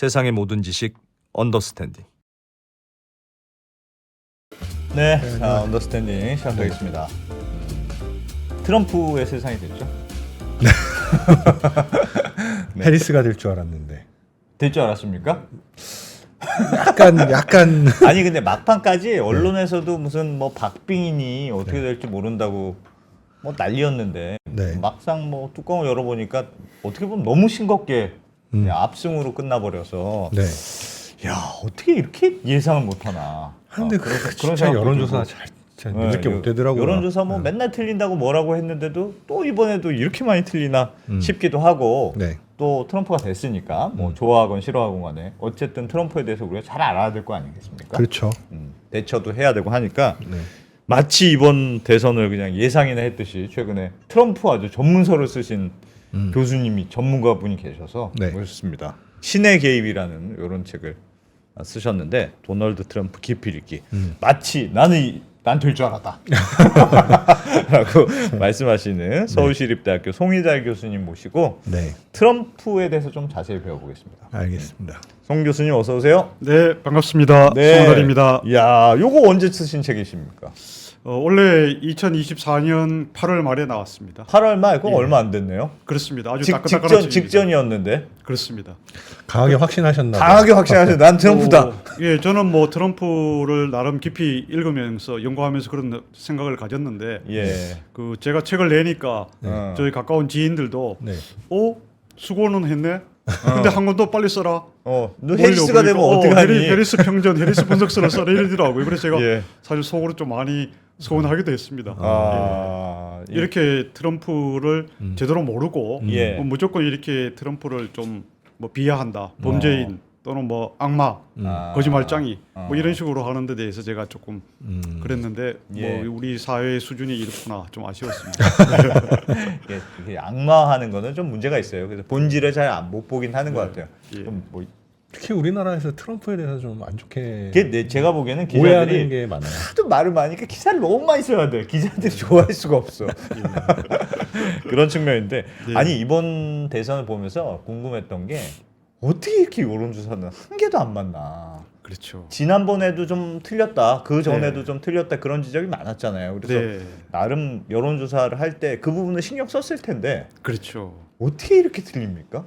세상의 모든 지식 언더스탠딩. 네, 자, 언더스탠딩 시작하겠습니다. 트럼프의 세상이 됐죠? 네. 해리스가 될 줄 알았는데. 될 줄 알았습니까? 약간 아니 근데 막판까지 언론에서도 무슨 뭐 박빙이니 어떻게 될지 모른다고 뭐 난리였는데 네. 막상 뭐 뚜껑을 열어보니까 어떻게 보면 너무 싱겁게 그냥 압승으로 끝나버려서 네. 야 어떻게 이렇게 예상을 못하나. 근데 진짜 여론조사 잘 믿을 게 못 되더라고요. 여론조사 뭐 맨날 틀린다고 뭐라고 했는데도 또 이번에도 이렇게 많이 틀리나 싶기도 하고 네. 또 트럼프가 됐으니까 뭐 좋아하건 싫어하건 간에 어쨌든 트럼프에 대해서 우리가 잘 알아야 될 거 아니겠습니까? 그렇죠. 대처도 해야 되고 하니까 네. 마치 이번 대선을 그냥 예상이나 했듯이 최근에 트럼프 아주 전문서를 쓰신 교수님이 전문가분이 계셔서 네. 멋있습니다. 신의 개입이라는 이런 책을 쓰셨는데 도널드 트럼프 기필 읽기. 마치 난 될 줄 알았다 라고 말씀하시는 서울시립대학교 송희잘 교수님 모시고 네. 트럼프에 대해서 좀 자세히 배워보겠습니다. 알겠습니다. 송 교수님 어서 오세요. 네, 반갑습니다. 네. 송달입니다. 야, 요거 언제 쓰신 책이십니까? 원래 2024년 8월 말에 나왔습니다. 8월 말, 그거 예. 얼마 안 됐네요. 그렇습니다. 아주 따끈따끈한 책입니다. 직전이었는데. 그렇습니다. 강하게 확신하셨나 봐요. 강하게 확신하셔. 난 트럼프다. 예, 저는 뭐 트럼프를 나름 깊이 읽으면서 연구하면서 그런 생각을 가졌는데, 예. 그 제가 책을 내니까 저희 가까운 지인들도, 네. 수고는 했네. 근데 한 권도 빨리 써라. 너 해리스가 되면 어떡하니? 해리스 평전, 해리스 분석서를 써라 이러더라고요. 그래서 제가 예. 사실 속으로 좀 많이 서운하기도 했습니다. 예. 예. 이렇게 트럼프를 제대로 모르고 예. 뭐 무조건 이렇게 트럼프를 좀 뭐 비하한다, 범죄인 또는 뭐 악마, 거짓말장이 뭐 이런 식으로 하는 데 대해서 제가 조금 그랬는데 예. 뭐 우리 사회의 수준이 이렇구나 좀 아쉬웠습니다. 이게 악마하는 거는 좀 문제가 있어요. 그래서 본질을 잘 못 보긴 하는 것 같아요. 예. 좀 뭐 특히 우리나라에서 트럼프에 대해서 좀 안 좋게 제가 보기에는 오해하는 기자들이 게 많아요. 하도 말을 많으니까 기사를 너무 많이 써야 돼. 기자들이 좋아할 수가 없어. 그런 측면인데 아니 이번 대선을 보면서 궁금했던 게 어떻게 이렇게 여론조사는 한 개도 안 맞나. 그렇죠. 지난번에도 좀 틀렸다. 그 전에도 네. 좀 틀렸다. 그런 지적이 많았잖아요. 그래서 네, 나름 여론조사를 할 때 그 부분을 신경 썼을 텐데 그렇죠. 어떻게 이렇게 틀립니까?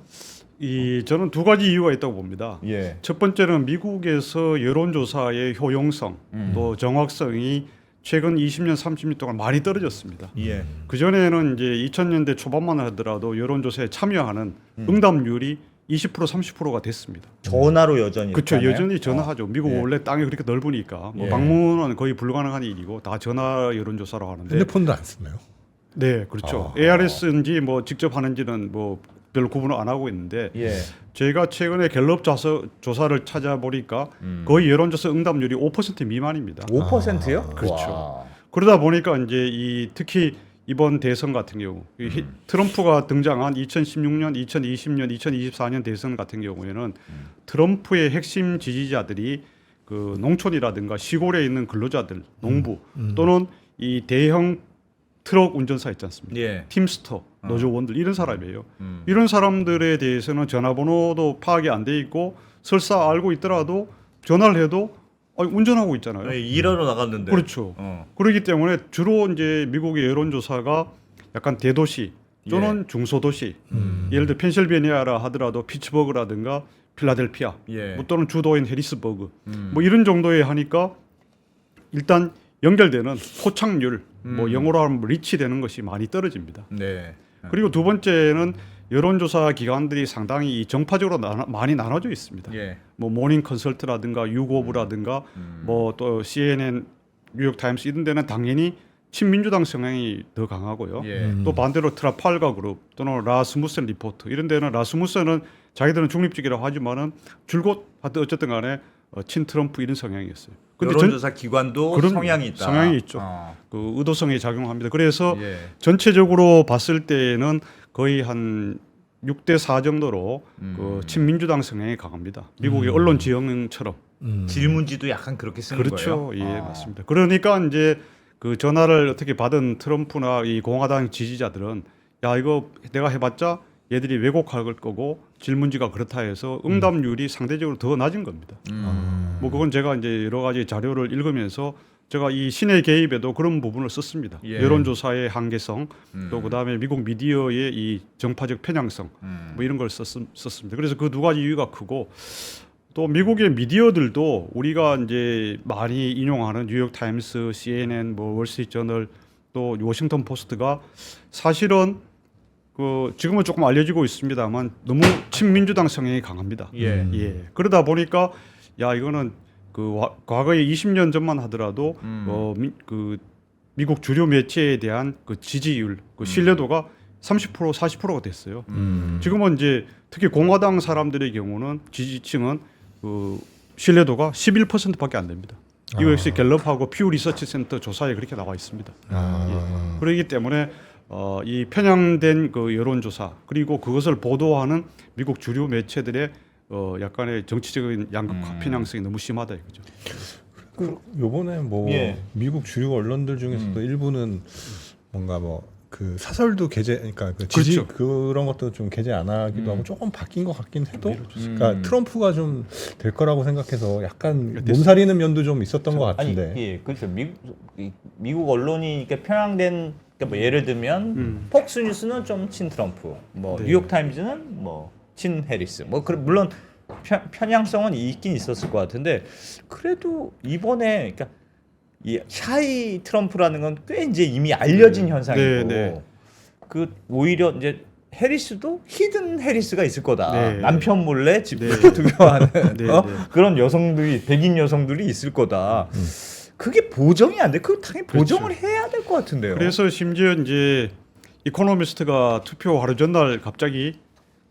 저는 두 가지 이유가 있다고 봅니다. 예. 첫 번째는 미국에서 여론조사의 효용성 또 정확성이 최근 20년, 30년 동안 많이 떨어졌습니다. 예. 그 전에는 이제 2000년대 초반만 하더라도 여론조사에 참여하는 응답률이 20% 30%가 됐습니다. 전화로 여전히 그렇죠. 있잖아요. 여전히 전화하죠. 미국 예. 원래 땅이 그렇게 넓으니까 뭐 예. 방문은 거의 불가능한 일이고 다 전화 여론조사로 하는데. 핸드폰도 안 쓰나요? 네, 그렇죠. ARS인지 뭐 직접 하는지는 뭐 별로 구분을 안 하고 있는데 예. 제가 최근에 갤럽 조사를 찾아보니까 거의 여론조사 응답률이 5% 미만입니다. 5%요? 그렇죠. 와. 그러다 보니까 이제 특히 이번 대선 같은 경우 트럼프가 등장한 2016년, 2020년, 2024년 대선 같은 경우에는 트럼프의 핵심 지지자들이 그 농촌이라든가 시골에 있는 근로자들, 농부 또는 이 대형 트럭 운전사 있지 않습니까? 예. 팀스터, 노조원들 이런 사람이에요. 이런 사람들에 대해서는 전화번호도 파악이 안 돼 있고 설사 알고 있더라도 전화를 해도 운전하고 있잖아요. 일하러 나갔는데. 그렇죠. 그렇기 때문에 주로 이제 미국의 여론조사가 약간 대도시 또는 중소도시, 예를 들어 펜실베니아라 하더라도 피츠버그라든가 필라델피아, 예. 뭐 또는 주도인 해리스버그, 뭐 이런 정도에 하니까 일단 연결되는 포착률, 뭐 영어로 하면 리치되는 것이 많이 떨어집니다. 네. 그리고 두 번째는 여론조사 기관들이 상당히 정파적으로 많이 나눠져 있습니다. 예. 뭐 모닝 컨설트라든가 유고브라든가 뭐 또 CNN, 뉴욕 타임스 이런 데는 당연히 친민주당 성향이 더 강하고요. 예. 또 반대로 트라팔가 그룹 또는 라스무센 리포트 이런 데는 라스무센은 자기들은 중립적이라고 하지만은 줄곧 어쨌든 간에 친트럼프 이런 성향이었어요. 근데 여론조사 기관도 그런 성향이 있다. 성향이 있죠. 그 의도성이 작용합니다. 그래서 예. 전체적으로 봤을 때는 거의 한 6대 4 정도로 그 친민주당 성향이 강합니다. 미국의 언론 지형처럼. 질문지도 약간 그렇게 쓰는 그렇죠. 거예요. 예, 맞습니다. 그러니까 이제 그 전화를 어떻게 받은 트럼프나 이 공화당 지지자들은 야 이거 내가 해봤자 얘들이 왜곡할 거고 질문지가 그렇다 해서 응답률이 상대적으로 더 낮은 겁니다. 뭐 그건 제가 이제 여러 가지 자료를 읽으면서 제가 이 신의 개입에도 그런 부분을 썼습니다. 예. 여론조사의 한계성, 또 그다음에 미국 미디어의 이 정파적 편향성, 뭐 이런 걸 썼습니다. 그래서 그 두 가지 이유가 크고 또 미국의 미디어들도 우리가 이제 많이 인용하는 뉴욕 타임스, CNN, 뭐 월스트리트저널, 또 워싱턴 포스트가 사실은 그 지금은 조금 알려지고 있습니다만 너무 친민주당 성향이 강합니다. 예. 그러다 보니까 야 이거는 그 과거에 20년 전만 하더라도 그 미국 주류 매체에 대한 그 지지율, 그 신뢰도가 30% 40%가 됐어요. 지금은 이제 특히 공화당 사람들의 경우는 지지층은 그 신뢰도가 11%밖에 안 됩니다. 이거 역시 갤럽하고 퓨 리서치 센터 조사에 그렇게 나와 있습니다. 예. 그렇기 때문에 이 편향된 그 여론조사 그리고 그것을 보도하는 미국 주류 매체들의 약간의 정치적인 양극화 편향성이 너무 심하다 이거죠. 그 요번에 뭐 예. 미국 주요 언론들 중에서도 일부는 뭔가 뭐 그 사설도 게재, 그러니까 그 지지 그렇죠. 그런 것도 좀 게재 안 하기도 하고 조금 바뀐 것 같긴 해도, 그러니까 트럼프가 좀 될 거라고 생각해서 약간 몸살이는 면도 좀 있었던 것 아니, 같은데. 예, 그렇죠. 미국 언론이 이렇게 편향된, 그러니까 뭐 예를 들면 폭스뉴스는 좀 친 트럼프, 뭐 네. 뉴욕 타임즈는 뭐 친 해리스, 뭐 물론 편향성은 있긴 있었을 것 같은데 그래도 이번에 그러니까 이 샤이 트럼프라는 건 꽤 이제 이미 알려진 현상이고 그 오히려 이제 해리스도 히든 해리스가 있을 거다. 남편 몰래 집 투표하는 그런 여성들이 백인 여성들이 있을 거다. 그게 보정이 안 돼. 그 당연히 보정을 해야 될 것 같은데요. 그래서 심지어 이제 이코노미스트가 투표 하루 전날 갑자기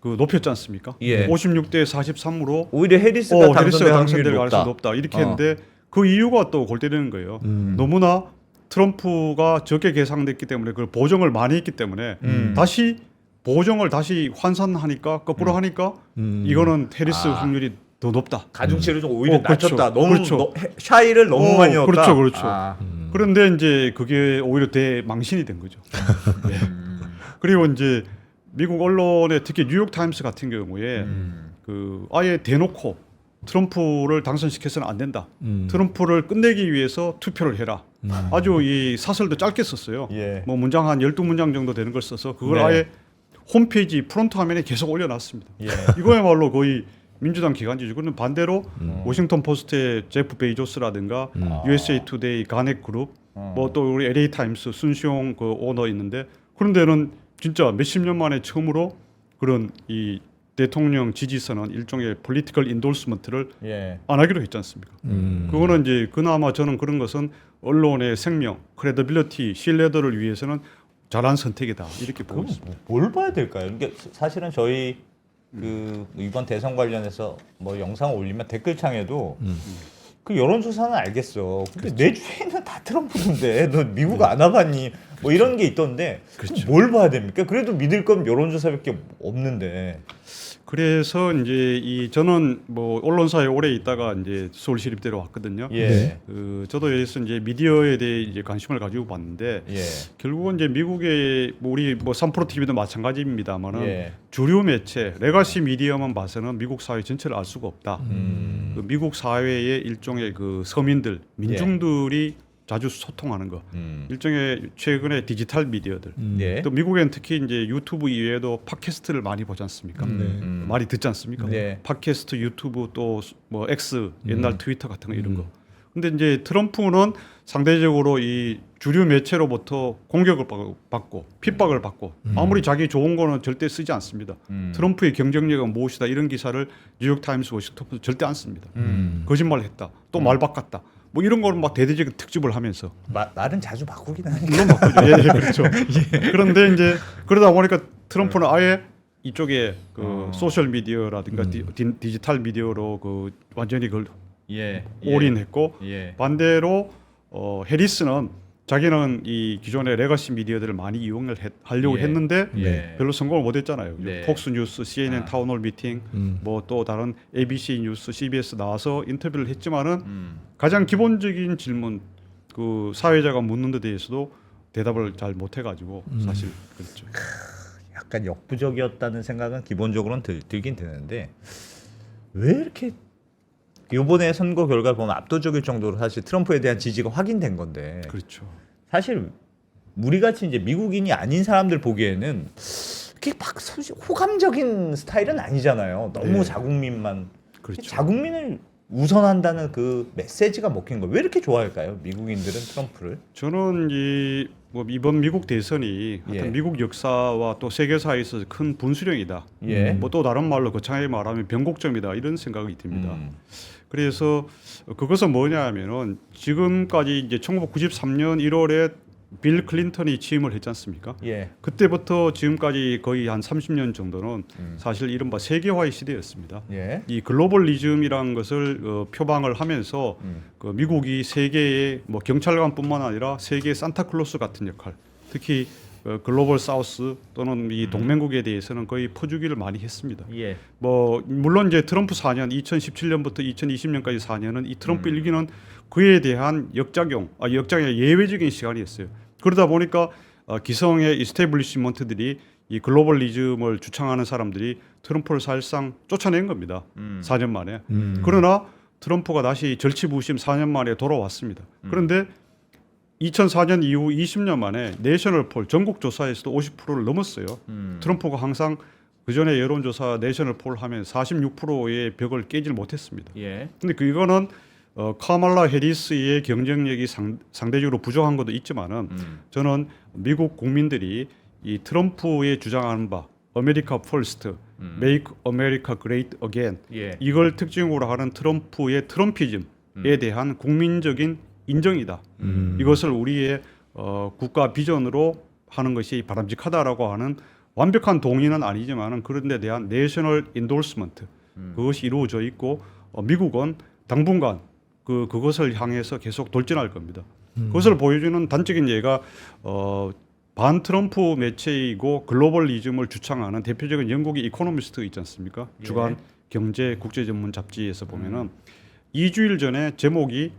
그 높였지 않습니까? 예. 56대 43으로 오히려 해리스가 당선될 당선될 가능성이 높다. 이렇게 했는데 그 이유가 또 골 때리는 거예요. 너무나 트럼프가 적게 계산됐기 때문에 그걸 보정을 많이 했기 때문에 다시 보정을 다시 환산하니까 거꾸로 하니까 이거는 해리스 확률이 더 높다. 가중치를 좀 오히려 그렇죠. 낮췄다. 너무 그렇죠. 샤이를 너무 많이 넣었다. 그렇죠, 그렇죠. 아. 그런데 이제 그게 오히려 대망신이 된 거죠. 예. 그리고 이제 미국 언론의 특히 뉴욕 타임스 같은 경우에 그 아예 대놓고 트럼프를 당선시켜서는 안 된다. 트럼프를 끝내기 위해서 투표를 해라. 아주 이 사설도 짧게 썼어요. 예. 뭐 문장 한 12문장 정도 되는 걸 써서 그걸 네. 아예 홈페이지 프론트 화면에 계속 올려놨습니다. 이거야말로 거의 민주당 기관지죠. 그런데 반대로 워싱턴 포스트의 제프 베이조스라든가 USA 투데이 가넷 그룹 뭐 또 우리 LA 타임스 순시용 그 오너 있는데 그런 데는 진짜 몇십 년 만에 처음으로 그런 이 대통령 지지선언 일종의 폴리티컬 인돌스먼트를 예. 안 하기로 했지 않습니까? 그거는 이제 그나마 저는 그런 것은 언론의 생명, 크레디빌리티, 신뢰도를 위해서는 잘한 선택이다 이렇게 보고 있습니다. 뭘 봐야 될까요? 이게 사실은 저희 그 이번 대선 관련해서 뭐 영상 올리면 댓글창에도 그 여론조사는 알겠어. 근데 내 주위에는 다 트럼프인데 너 미국 안 와봤니? 뭐 이런 게 있던데 뭘 봐야 됩니까? 그래도 믿을 건 여론조사밖에 없는데. 그래서 이제 이 저는 뭐 언론사에 오래 있다가 이제 서울시립대로 왔거든요. 예. 그 저도 여기서 이제 미디어에 대해 이제 관심을 가지고 봤는데 예. 결국은 이제 미국의 뭐 우리 뭐 삼프로 TV도 마찬가지입니다만은 예. 주류 매체 레가시 미디어만 봐서는 미국 사회 전체를 알 수가 없다. 그 미국 사회의 일종의 그 서민들 민중들이 자주 소통하는 거. 일종의 최근에 디지털 미디어들. 예. 또 미국엔 특히 이제 유튜브 이외에도 팟캐스트를 많이 보지 않습니까? 많이 듣지 않습니까? 네. 팟캐스트, 유튜브 또 뭐 X, 옛날 트위터 같은 거 이런 거. 근데 이제 트럼프는 상대적으로 이 주류 매체로부터 공격을 받고 핍박을 받고 아무리 자기 좋은 거는 절대 쓰지 않습니다. 트럼프의 경쟁력은 무엇이다 이런 기사를 뉴욕 타임스, 워싱턴 포스트 절대 안 씁니다. 거짓말을 했다. 또 말 바꿨다. 뭐 이런 거는 막 대대적인 특집을 하면서 말은 자주 바꾸긴 하니까. 물론 바꾸죠. 예, 그렇죠. 그런데 이제 그러다 보니까 트럼프는 아예 이쪽에 그 소셜 미디어라든가 디지털 미디어로 그 완전히 그걸 예. 올인했고 예. 반대로 해리스는 자기는 이 기존의 레거시 미디어들을 많이 이용을 하려고 예. 했는데 예. 별로 성공을 못했잖아요. 네. 폭스 뉴스, CNN 타운홀 미팅, 뭐 또 다른 ABC 뉴스, CBS 나와서 인터뷰를 했지만은 가장 기본적인 질문 그 사회자가 묻는 데 대해서도 대답을 잘 못해가지고 사실 그렇죠. 약간 역부족이었다는 생각은 기본적으로는 들긴 드는데 왜 이렇게 이번에 선거 결과를 보면 압도적일 정도로 사실 트럼프에 대한 지지가 확인된 건데 그렇죠. 사실 우리 같이 이제 미국인이 아닌 사람들 보기에는 그게 막 호감적인 스타일은 아니잖아요. 너무 네. 자국민만 그렇죠. 자국민을 우선한다는 그 메시지가 먹힌 거예요. 왜 이렇게 좋아할까요? 미국인들은 트럼프를? 저는 뭐 이번 미국 대선이 예. 어떤 미국 역사와 또 세계사에 있어서 큰 분수령이다. 예. 뭐 또 다른 말로 거창하게 말하면 변곡점이다 이런 생각이 듭니다. 그래서 그것은 뭐냐 하면은 지금까지 이제 1993년 1월에 빌 클린턴이 취임을 했지 않습니까? 예. 그때부터 지금까지 거의 한 30년 정도는 사실 이른바 세계화의 시대였습니다. 예. 이 글로벌리즘이라는 것을 표방을 하면서 그 미국이 세계의 뭐 경찰관뿐만 아니라 세계의 산타클로스 같은 역할, 특히 글로벌 사우스 또는 이 동맹국에 대해서는 거의 퍼주기를 많이 했습니다. 예. 뭐 물론 이제 트럼프 4년 2017년부터 2020년까지 4년은 이 트럼프 일기는 그에 대한 역작용의 예외적인 시간이었어요. 그러다 보니까 기성의 이스태블리시먼트들이 이 글로벌리즘을 주창하는 사람들이 트럼프를 사실상 쫓아낸 겁니다. 4년 만에. 그러나 트럼프가 다시 절치부심 4년 만에 돌아왔습니다. 그런데 2004년 이후 20년 만에 내셔널폴 전국 조사에서도 50%를 넘었어요. 트럼프가 항상 그 전에 여론조사 내셔널폴 하면 46%의 벽을 깨질 못했습니다. 예. 근데 그거는 카말라 해리스의 경쟁력이 상대적으로 부족한 것도 있지만은 저는 미국 국민들이 이 트럼프의 주장하는 바 아메리카 퍼스트, Make America Great Again 예. 이걸 특징으로 하는 트럼프의 트럼피즘에 대한 국민적인 인정이다. 이것을 우리의 국가 비전으로 하는 것이 바람직하다라고 하는 완벽한 동의는 아니지만은 그런 데 대한 내셔널 인도스먼트 그것이 이루어져 있고 미국은 당분간 그것을 향해서 계속 돌진할 겁니다. 그것을 보여주는 단적인 예가 반 트럼프 매체이고 글로벌리즘을 주창하는 대표적인 영국의 이코노미스트 있지 않습니까? 예. 주간 경제 국제 전문 잡지에서 보면은 2주일 전에 제목이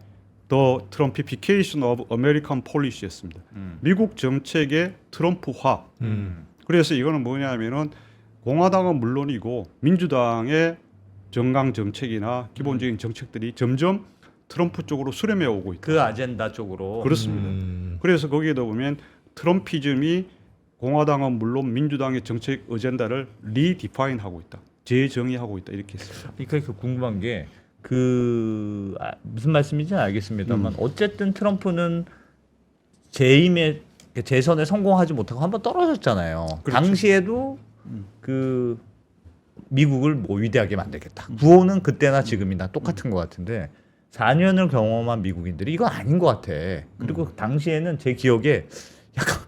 The Trumpification of American Policy였습니다. 미국 정책의 트럼프화. 그래서 이거는 뭐냐면은 공화당은 물론이고 민주당의 정강 정책이나 기본적인 정책들이 점점 트럼프 쪽으로 수렴해 오고 있다. 그 아젠다 쪽으로. 그렇습니다. 그래서 거기에다 보면 트럼피즘이 공화당은 물론 민주당의 정책 어젠다를 리디파인하고 있다. 재정의하고 있다. 이렇게 했습니다. 그러니까 궁금한 게 무슨 말씀인지는 알겠습니다만 어쨌든 트럼프는 재임에 재선에 성공하지 못하고 한번 떨어졌잖아요. 그렇죠. 당시에도 그 미국을 뭐 위대하게 만들겠다. 구호는 그때나 지금이나 똑같은 것 같은데 4년을 경험한 미국인들이 이건 아닌 것 같아. 그리고 당시에는 제 기억에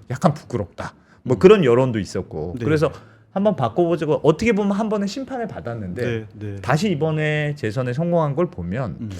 약간 부끄럽다. 뭐 그런 여론도 있었고. 네. 그래서 한번 바꿔보자고 어떻게 보면 한 번의 심판을 받았는데 네, 네. 다시 이번에 재선에 성공한 걸 보면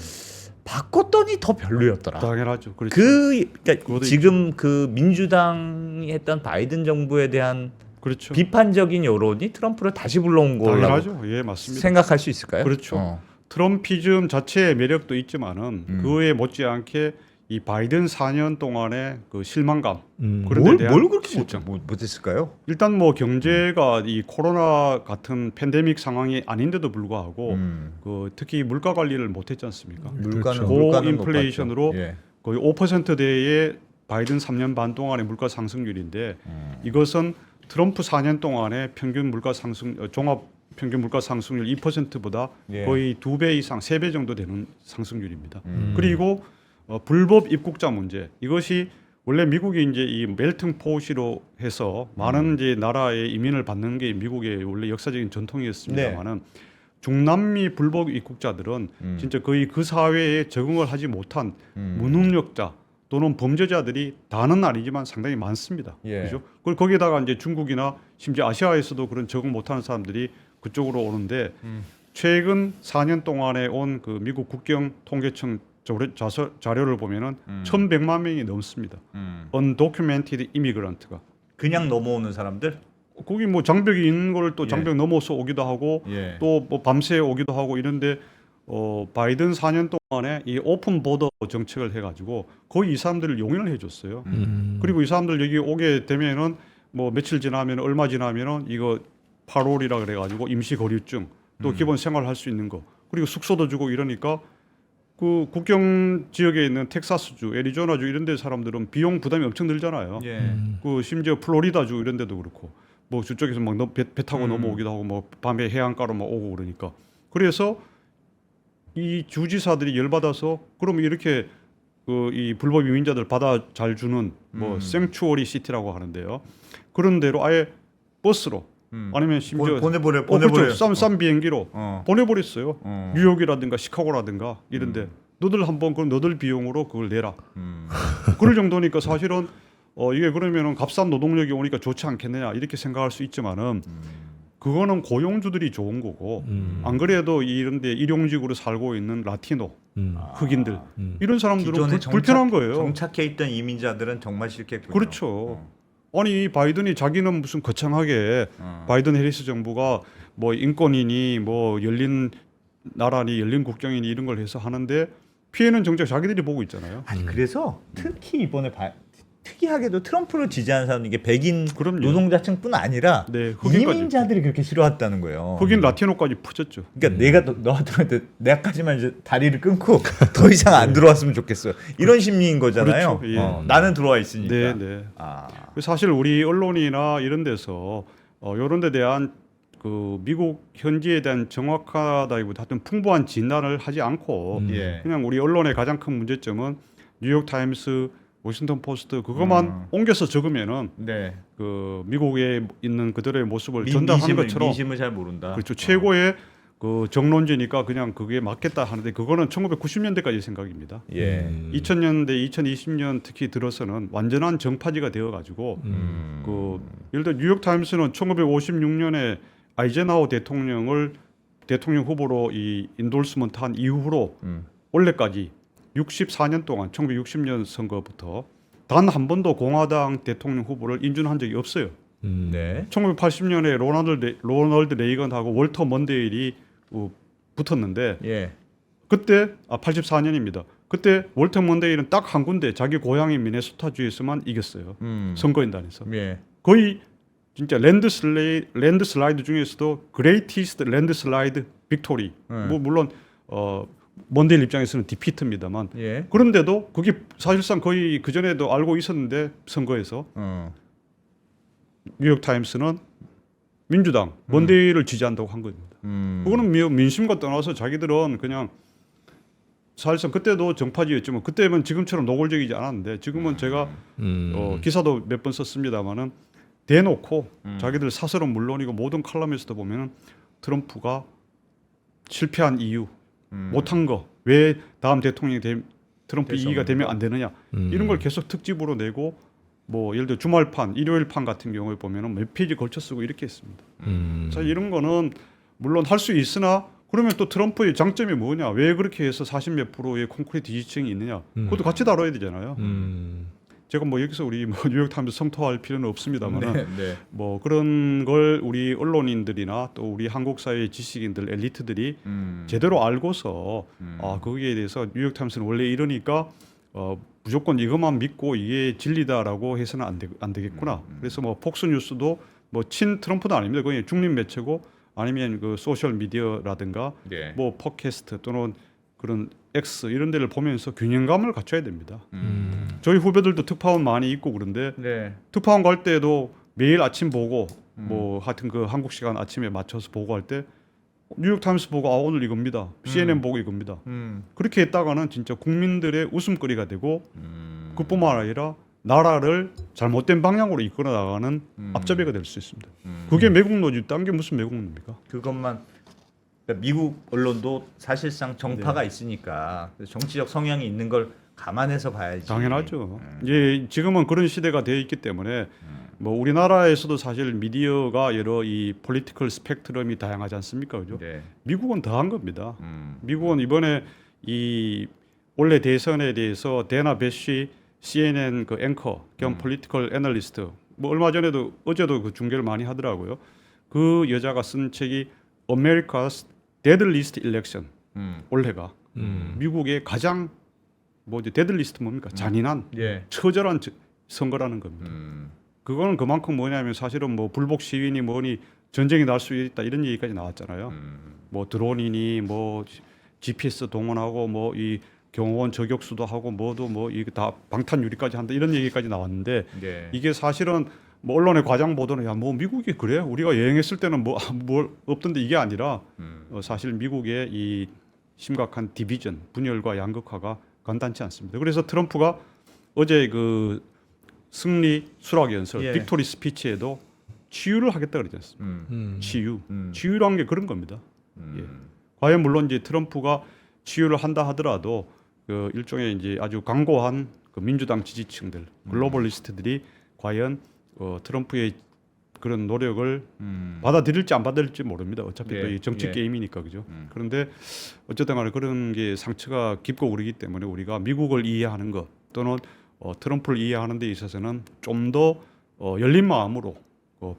바꿨더니 더 별로였더라. 당연하죠. 그렇죠. 그러니까 그것도 지금 그 민주당이 했던 바이든 정부에 대한 그렇죠. 비판적인 여론이 트럼프를 다시 불러온 거라고 당연하죠. 예, 맞습니다. 생각할 수 있을까요? 그렇죠. 트럼피즘 자체의 매력도 있지만은 그에 못지않게 이 바이든 4년 동안의 그 실망감 그런 데 대한 뭘 그렇게 실정. 못했을까요? 일단 뭐 경제가 이 코로나 같은 팬데믹 상황이 아닌데도 불구하고 그 특히 물가 관리를 못했지 않습니까? 물가는 고인플레이션으로 높았죠. 예. 거의 5%대의 바이든 3년 반 동안의 물가 상승률인데 이것은 트럼프 4년 동안의 평균 물가 상승 종합 평균 물가 상승률 2%보다 예. 거의 2배 이상 3배 정도 되는 상승률입니다. 그리고 불법 입국자 문제 이것이 원래 미국이 이제 이 멜팅 포시로 해서 많은 이제 나라의 이민을 받는 게 미국의 원래 역사적인 전통이었습니다만은 중남미 불법 입국자들은 진짜 거의 그 사회에 적응을 하지 못한 무능력자 또는 범죄자들이 다는 아니지만 상당히 많습니다. 예. 그렇죠? 그리고 거기에다가 이제 중국이나 심지어 아시아에서도 그런 적응 못하는 사람들이 그쪽으로 오는데 최근 4년 동안에 온 그 미국 국경 통계청 자료를 보면은 1,100만 명이 넘습니다. undocumented immigrant가 그냥 넘어오는 사람들? 거기 뭐 장벽이 있는 걸 또 장벽 넘어서 오기도 하고 예. 또 뭐 밤새 오기도 하고 이런데 바이든 4년 동안에 이 오픈 보더 정책을 해가지고 거의 이 사람들을 용인을 해줬어요. 그리고 이 사람들 여기 오게 되면은 뭐 며칠 지나면 얼마 지나면은 이거 8월이라 그래가지고 임시 거류증 또 기본 생활할 수 있는 거 그리고 숙소도 주고 이러니까 그 국경 지역에 있는 텍사스주, 애리조나주 이런 데 사람들은 비용 부담이 엄청 늘잖아요. 예. 그 심지어 플로리다주 이런 데도 그렇고 뭐 저쪽에서 막 배 타고 넘어오기도 하고 뭐 밤에 해안가로 막 오고 그러니까 그래서 이 주지사들이 열받아서 그럼 이렇게 그 이 불법 이민자들 받아 잘 주는 뭐 생추어리 시티라고 하는데요. 그런 데로 아예 버스로 아니면 심지어 보내버려. 그렇죠. 싼 비행기로 어. 보내버렸어요. 어. 뉴욕이라든가 시카고라든가 이런데 너들 한번 그럼 너들 비용으로 그걸 내라. 그럴 정도니까 사실은 이게 그러면은 값싼 노동력이 오니까 좋지 않겠느냐 이렇게 생각할 수 있지만은 그거는 고용주들이 좋은 거고 안 그래도 이런데 일용직으로 살고 있는 라티노 흑인들 이런 사람들은 기존에 불편한 거예요. 정착해 있던 이민자들은 정말 싫겠군요. 그렇죠. 아니 바이든이 자기는 무슨 거창하게 바이든 해리스 정부가 뭐 인권이니 뭐 열린 나라니 열린 국경이니 이런 걸 해서 하는데 피해는 정작 자기들이 보고 있잖아요. 아니 그래서 특히 이번에 특이하게도 트럼프를 지지하는 사람은 이게 백인 그럼요. 노동자층뿐 아니라 네, 흑인까지. 이민자들이 그렇게 싫어했다는 거예요. 흑인 라티노까지 퍼졌죠. 그러니까 내가 너한테 내가까지만 이제 다리를 끊고 더 이상 안 들어왔으면 좋겠어요. 이런 심리인 거잖아요. 그렇죠. 예. 나는 들어와 있으니까. 네, 네. 아, 사실 우리 언론이나 이런 데서 이런 데 대한 그 미국 현지에 대한 정확하다기보다 하여튼 풍부한 진단을 하지 않고 예. 그냥 우리 언론의 가장 큰 문제점은 뉴욕 타임스, 워싱턴 포스트 그것만 옮겨서 적으면은 네. 그 미국에 있는 그들의 모습을 전달하는 것처럼 민심을 잘 모른다. 그렇죠. 최고의 그 정론지니까 그냥 그게 맞겠다 하는데 그거는 1990년대까지 생각입니다. 예. 2000년대, 2020년 특히 들어서는 완전한 정파지가 되어 가지고 그 예를 들어 뉴욕 타임스는 1956년에 아이젠하워 대통령을 대통령 후보로 이 인돌스먼트 한 이후로 원래까지 64년 동안 1960년 선거부터 단 한 번도 공화당 대통령 후보를 인준한 적이 없어요. 네. 1980년에 로널드 레이건하고 월터 먼데일이 붙었는데 예. 그때 84년입니다. 그때 월터 먼데일은 딱 한 군데 자기 고향인 미네소타주에서만 이겼어요. 선거인단에서. 예. 거의 진짜 랜드슬라이드 중에서도 그레이티스트 랜드슬라이드 빅토리. 뭐 물론 먼데일 입장에서는 디피트입니다만 예. 그런데도 그게 사실상 거의 그 전에도 알고 있었는데 선거에서 뉴욕 타임스는 민주당 먼데일을 지지한다고 한 겁니다. 그거는 민심과 떠나서 자기들은 그냥 사실상 그때도 정파지였지만 그때는 지금처럼 노골적이지 않았는데 지금은 제가 기사도 몇 번 썼습니다만은 대놓고 자기들 사설은 물론이고 모든 칼럼에서도 보면은 트럼프가 실패한 이유, 못한 거, 왜 다음 대통령이 트럼프 2기가 되면 안 되느냐 이런 걸 계속 특집으로 내고 뭐 예를 들어 주말판, 일요일판 같은 경우에 보면은 몇 페이지 걸쳐 쓰고 이렇게 했습니다. 자 이런 거는 물론 할 수 있으나 그러면 또 트럼프의 장점이 뭐냐? 왜 그렇게 해서 40몇 프로의 콘크리트 지지층이 있느냐? 그것도 같이 다뤄야 되잖아요. 제가 뭐 여기서 우리 뭐 뉴욕 타임스 성토할 필요는 없습니다만은 네. 뭐 그런 걸 우리 언론인들이나 또 우리 한국 사회의 지식인들 엘리트들이 제대로 알고서 거기에 대해서 뉴욕 타임스는 원래 이러니까 무조건 이것만 믿고 이게 진리다라고 해서는 안 되겠구나. 그래서 뭐 폭스뉴스도 뭐 친 트럼프도 아닙니다. 그냥 중립 매체고 아니면 그 소셜 미디어라든가 네. 뭐 팟캐스트 또는 그런 X 이런 데를 보면서 균형감을 갖춰야 됩니다. 저희 후배들도 특파원 많이 있고 그런데 네. 특파원 갈 때도 매일 아침 보고 뭐 하여튼 그 한국 시간 아침에 맞춰서 보고할 때 뉴욕 타임스 보고 오늘 이겁니다. CNN 보고 이겁니다. 그렇게 했다가는 진짜 국민들의 웃음거리가 되고 그뿐만 아니라 나라를 잘못된 방향으로 이끌어 나가는 앞잡이가 될 수 있습니다. 그게 매국노지. 딴 게 무슨 매국노입니까? 그것만 그러니까 미국 언론도 사실상 정파가 있으니까 정치적 성향이 있는 걸 감안해서 봐야지. 당연하죠. 예, 지금은 그런 시대가 되어 있기 때문에 뭐 우리나라에서도 사실 미디어가 여러 이 폴리티컬 스펙트럼이 다양하지 않습니까, 그죠? 네. 미국은 더한 겁니다. 미국은 이번에 이 원래 대선에 대해서 데나 베시 CNN 그 앵커 겸 폴리티컬 애널리스트 뭐 얼마 전에도 어제도 그 중계를 많이 하더라고요. 그 여자가 쓴 책이 America's Deadliest Election 올해가 미국의 가장 뭐 이제 데드리스트 뭡니까 잔인한 예. 처절한 선거라는 겁니다. 그거는 그만큼 뭐냐면 사실은 뭐 불복 시위니 뭐니 전쟁이 날 수 있다 이런 얘기까지 나왔잖아요. 뭐 드론이니 뭐 GPS 동원하고 뭐 이 경호원 저격수도 하고 뭐도 뭐 이게 다 방탄 유리까지 한다 이런 얘기까지 나왔는데 예. 이게 사실은 뭐 언론의 과장 보도는 야 뭐 미국이 그래 우리가 여행했을 때는 뭐 뭘 없던데 이게 아니라 사실 미국의 이 심각한 디비전 분열과 양극화가 간단치 않습니다. 그래서 트럼프가 어제 그 승리 수락 연설 예. 빅토리 스피치에도 치유를 하겠다 그러지 않습니까? 치유. 음. 치유란 게 그런 겁니다. 예. 과연 물론 이제 트럼프가 치유를 한다 하더라도 그 일종의 이제 아주 강고한 그 민주당 지지층들, 글로벌리스트들이 과연 트럼프의 그런 노력을 받아들일지 안 받아들일지 모릅니다. 어차피 예. 또 이 정치 예. 게임이니까 그죠. 그런데 어쨌든 간에 그런 게 상처가 깊고 그러기 때문에 우리가 미국을 이해하는 것 또는 트럼프를 이해하는 데 있어서는 좀 더 열린 마음으로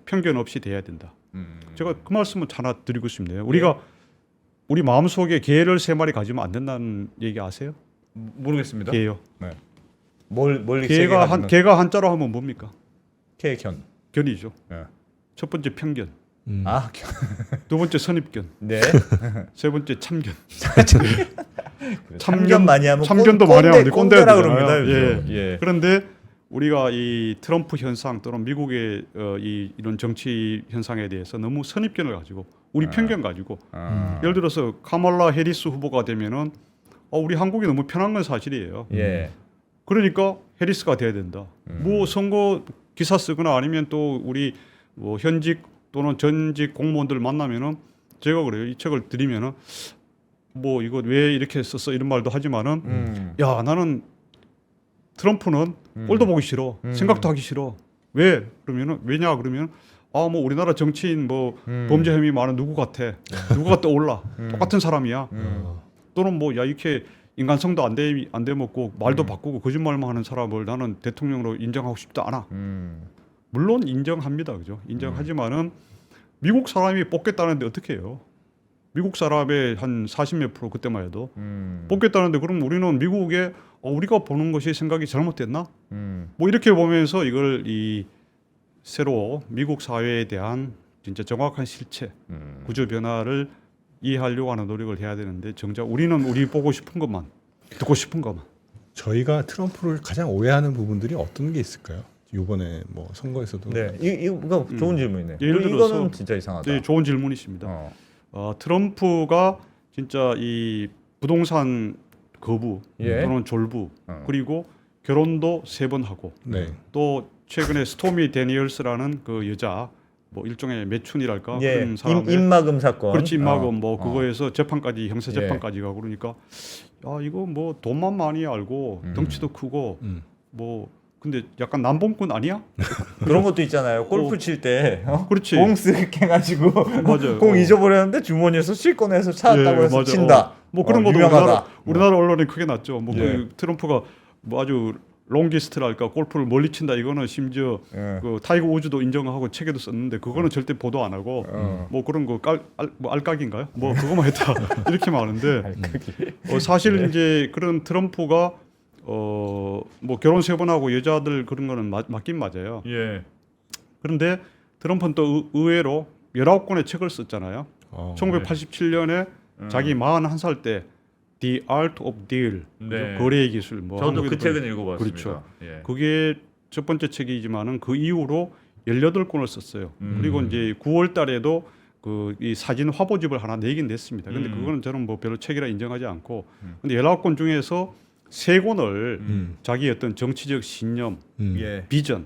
편견 없이 돼야 된다. 제가 그 말씀을 하나 드리고 싶네요. 우리가 우리 마음속에 개를 3마리 가지면 안 된다는 얘기 아세요? 모르겠습니다. 개요. 네. 뭘 익숙하게 개가 한자로 하면 뭡니까? 개견. 견이죠. 네. 첫 번째 편견, 아, 두 번째 선입견, 네. 세 번째 참견. 참견 많이 하면 참견도 많이 하면 꼰대라 꼰대라 그럽니다. 그러잖아요. 요즘. 예. 그런데 우리가 이 트럼프 현상 또는 미국의 이런 정치 현상에 대해서 너무 선입견을 가지고 우리 편견 가지고 예를 들어서 카말라 해리스 후보가 되면은 우리 한국이 너무 편한 건 사실이에요. 예. 그러니까 해리스가 돼야 된다. 뭐 선거 기사 쓰거나 아니면 또 우리 뭐 현직 또는 전직 공무원들 만나면은 제가 그래요. 이 책을 드리면은 뭐 이거 왜 이렇게 썼어 이런 말도 하지만은 야 나는 트럼프는 꼴도 보기 싫어. 생각도 하기 싫어. 왜? 그러면은 왜냐 그러면 뭐 우리나라 정치인 뭐 범죄 혐의 많은 누구 같아. 누구가 떠올라. 똑같은 사람이야. 또는 뭐 야 이렇게 인간성도 안 돼 먹고 말도 바꾸고 거짓말만 하는 사람을 나는 대통령으로 인정하고 싶지 않아. 물론 인정합니다. 그죠? 인정하지만은 미국 사람이 뽑겠다는데 어떻게 해요? 미국 사람의 한 40몇 프로 그때만 해도 뽑겠다는데 그럼 우리는 미국에 우리가 보는 것이 생각이 잘못됐나? 뭐 이렇게 보면서 이걸 이 새로 미국 사회에 대한 진짜 정확한 실체, 구조 변화를 이해하려고 하는 노력을 해야 되는데 정작 우리는 우리 보고 싶은 것만 듣고 싶은 것만. 저희가 트럼프를 가장 오해하는 부분들이 어떤 게 있을까요? 이번에 뭐 선거에서도 네. 이거 좋은 질문이네. 예를 들어서 이거는 진짜 이상하다. 네, 좋은 질문이십니다. 트럼프가 진짜 이 부동산 거부 예. 또는 졸부 그리고 결혼도 3번 하고 네. 또 최근에 스토미 데니얼스라는 그 여자 뭐 일종의 매춘이랄까 예. 그런 사람의 임마금 사건. 그렇지 임마금 뭐 그거에서 재판까지 형사 재판까지 가고 그러니까 야 이거 뭐 돈만 많이 알고 덩치도 크고 뭐 근데 약간 남봉꾼 아니야? 그런 것도 있잖아요. 골프 칠 때 그렇지. 공 쓱 해가지고 맞아요. 공 잊어버렸는데 주머니에서 실 꺼내서 찾았다고 해서 맞아. 친다. 뭐 그런 것도 유명하다. 우리나라 언론에 크게 났죠. 뭐 예. 그 트럼프가 뭐 아주 롱기스트랄까 골프를 멀리 친다 이거는 심지어 예. 그 타이거 우즈도 인정하고 책에도 썼는데 그거는 절대 보도 안 하고 뭐 그런 거 뭐 알까기인가요? 뭐 그거만 했다 이렇게 말하는데 사실 이제 그런 트럼프가 뭐 결혼 3번 하고 여자들 그런 거는 맞긴 맞아요. 예. 그런데 트럼프는 또 의외로 19권의 책을 썼잖아요. 1987년에 자기 41살 때 The Art of Deal, 네. 거래의 기술. 뭐 저도 그 한국에도 책은 읽어봤습니다. 그렇죠. 예. 그게 첫 번째 책이지만은 그 이후로 18권을 썼어요. 그리고 이제 9월 달에도 그 이 사진 화보집을 하나 내긴 냈습니다. 근데 그거는 저는 뭐 별로 책이라 인정하지 않고 근데 19권 중에서 3권을 자기 어떤 정치적 신념, 예. 비전,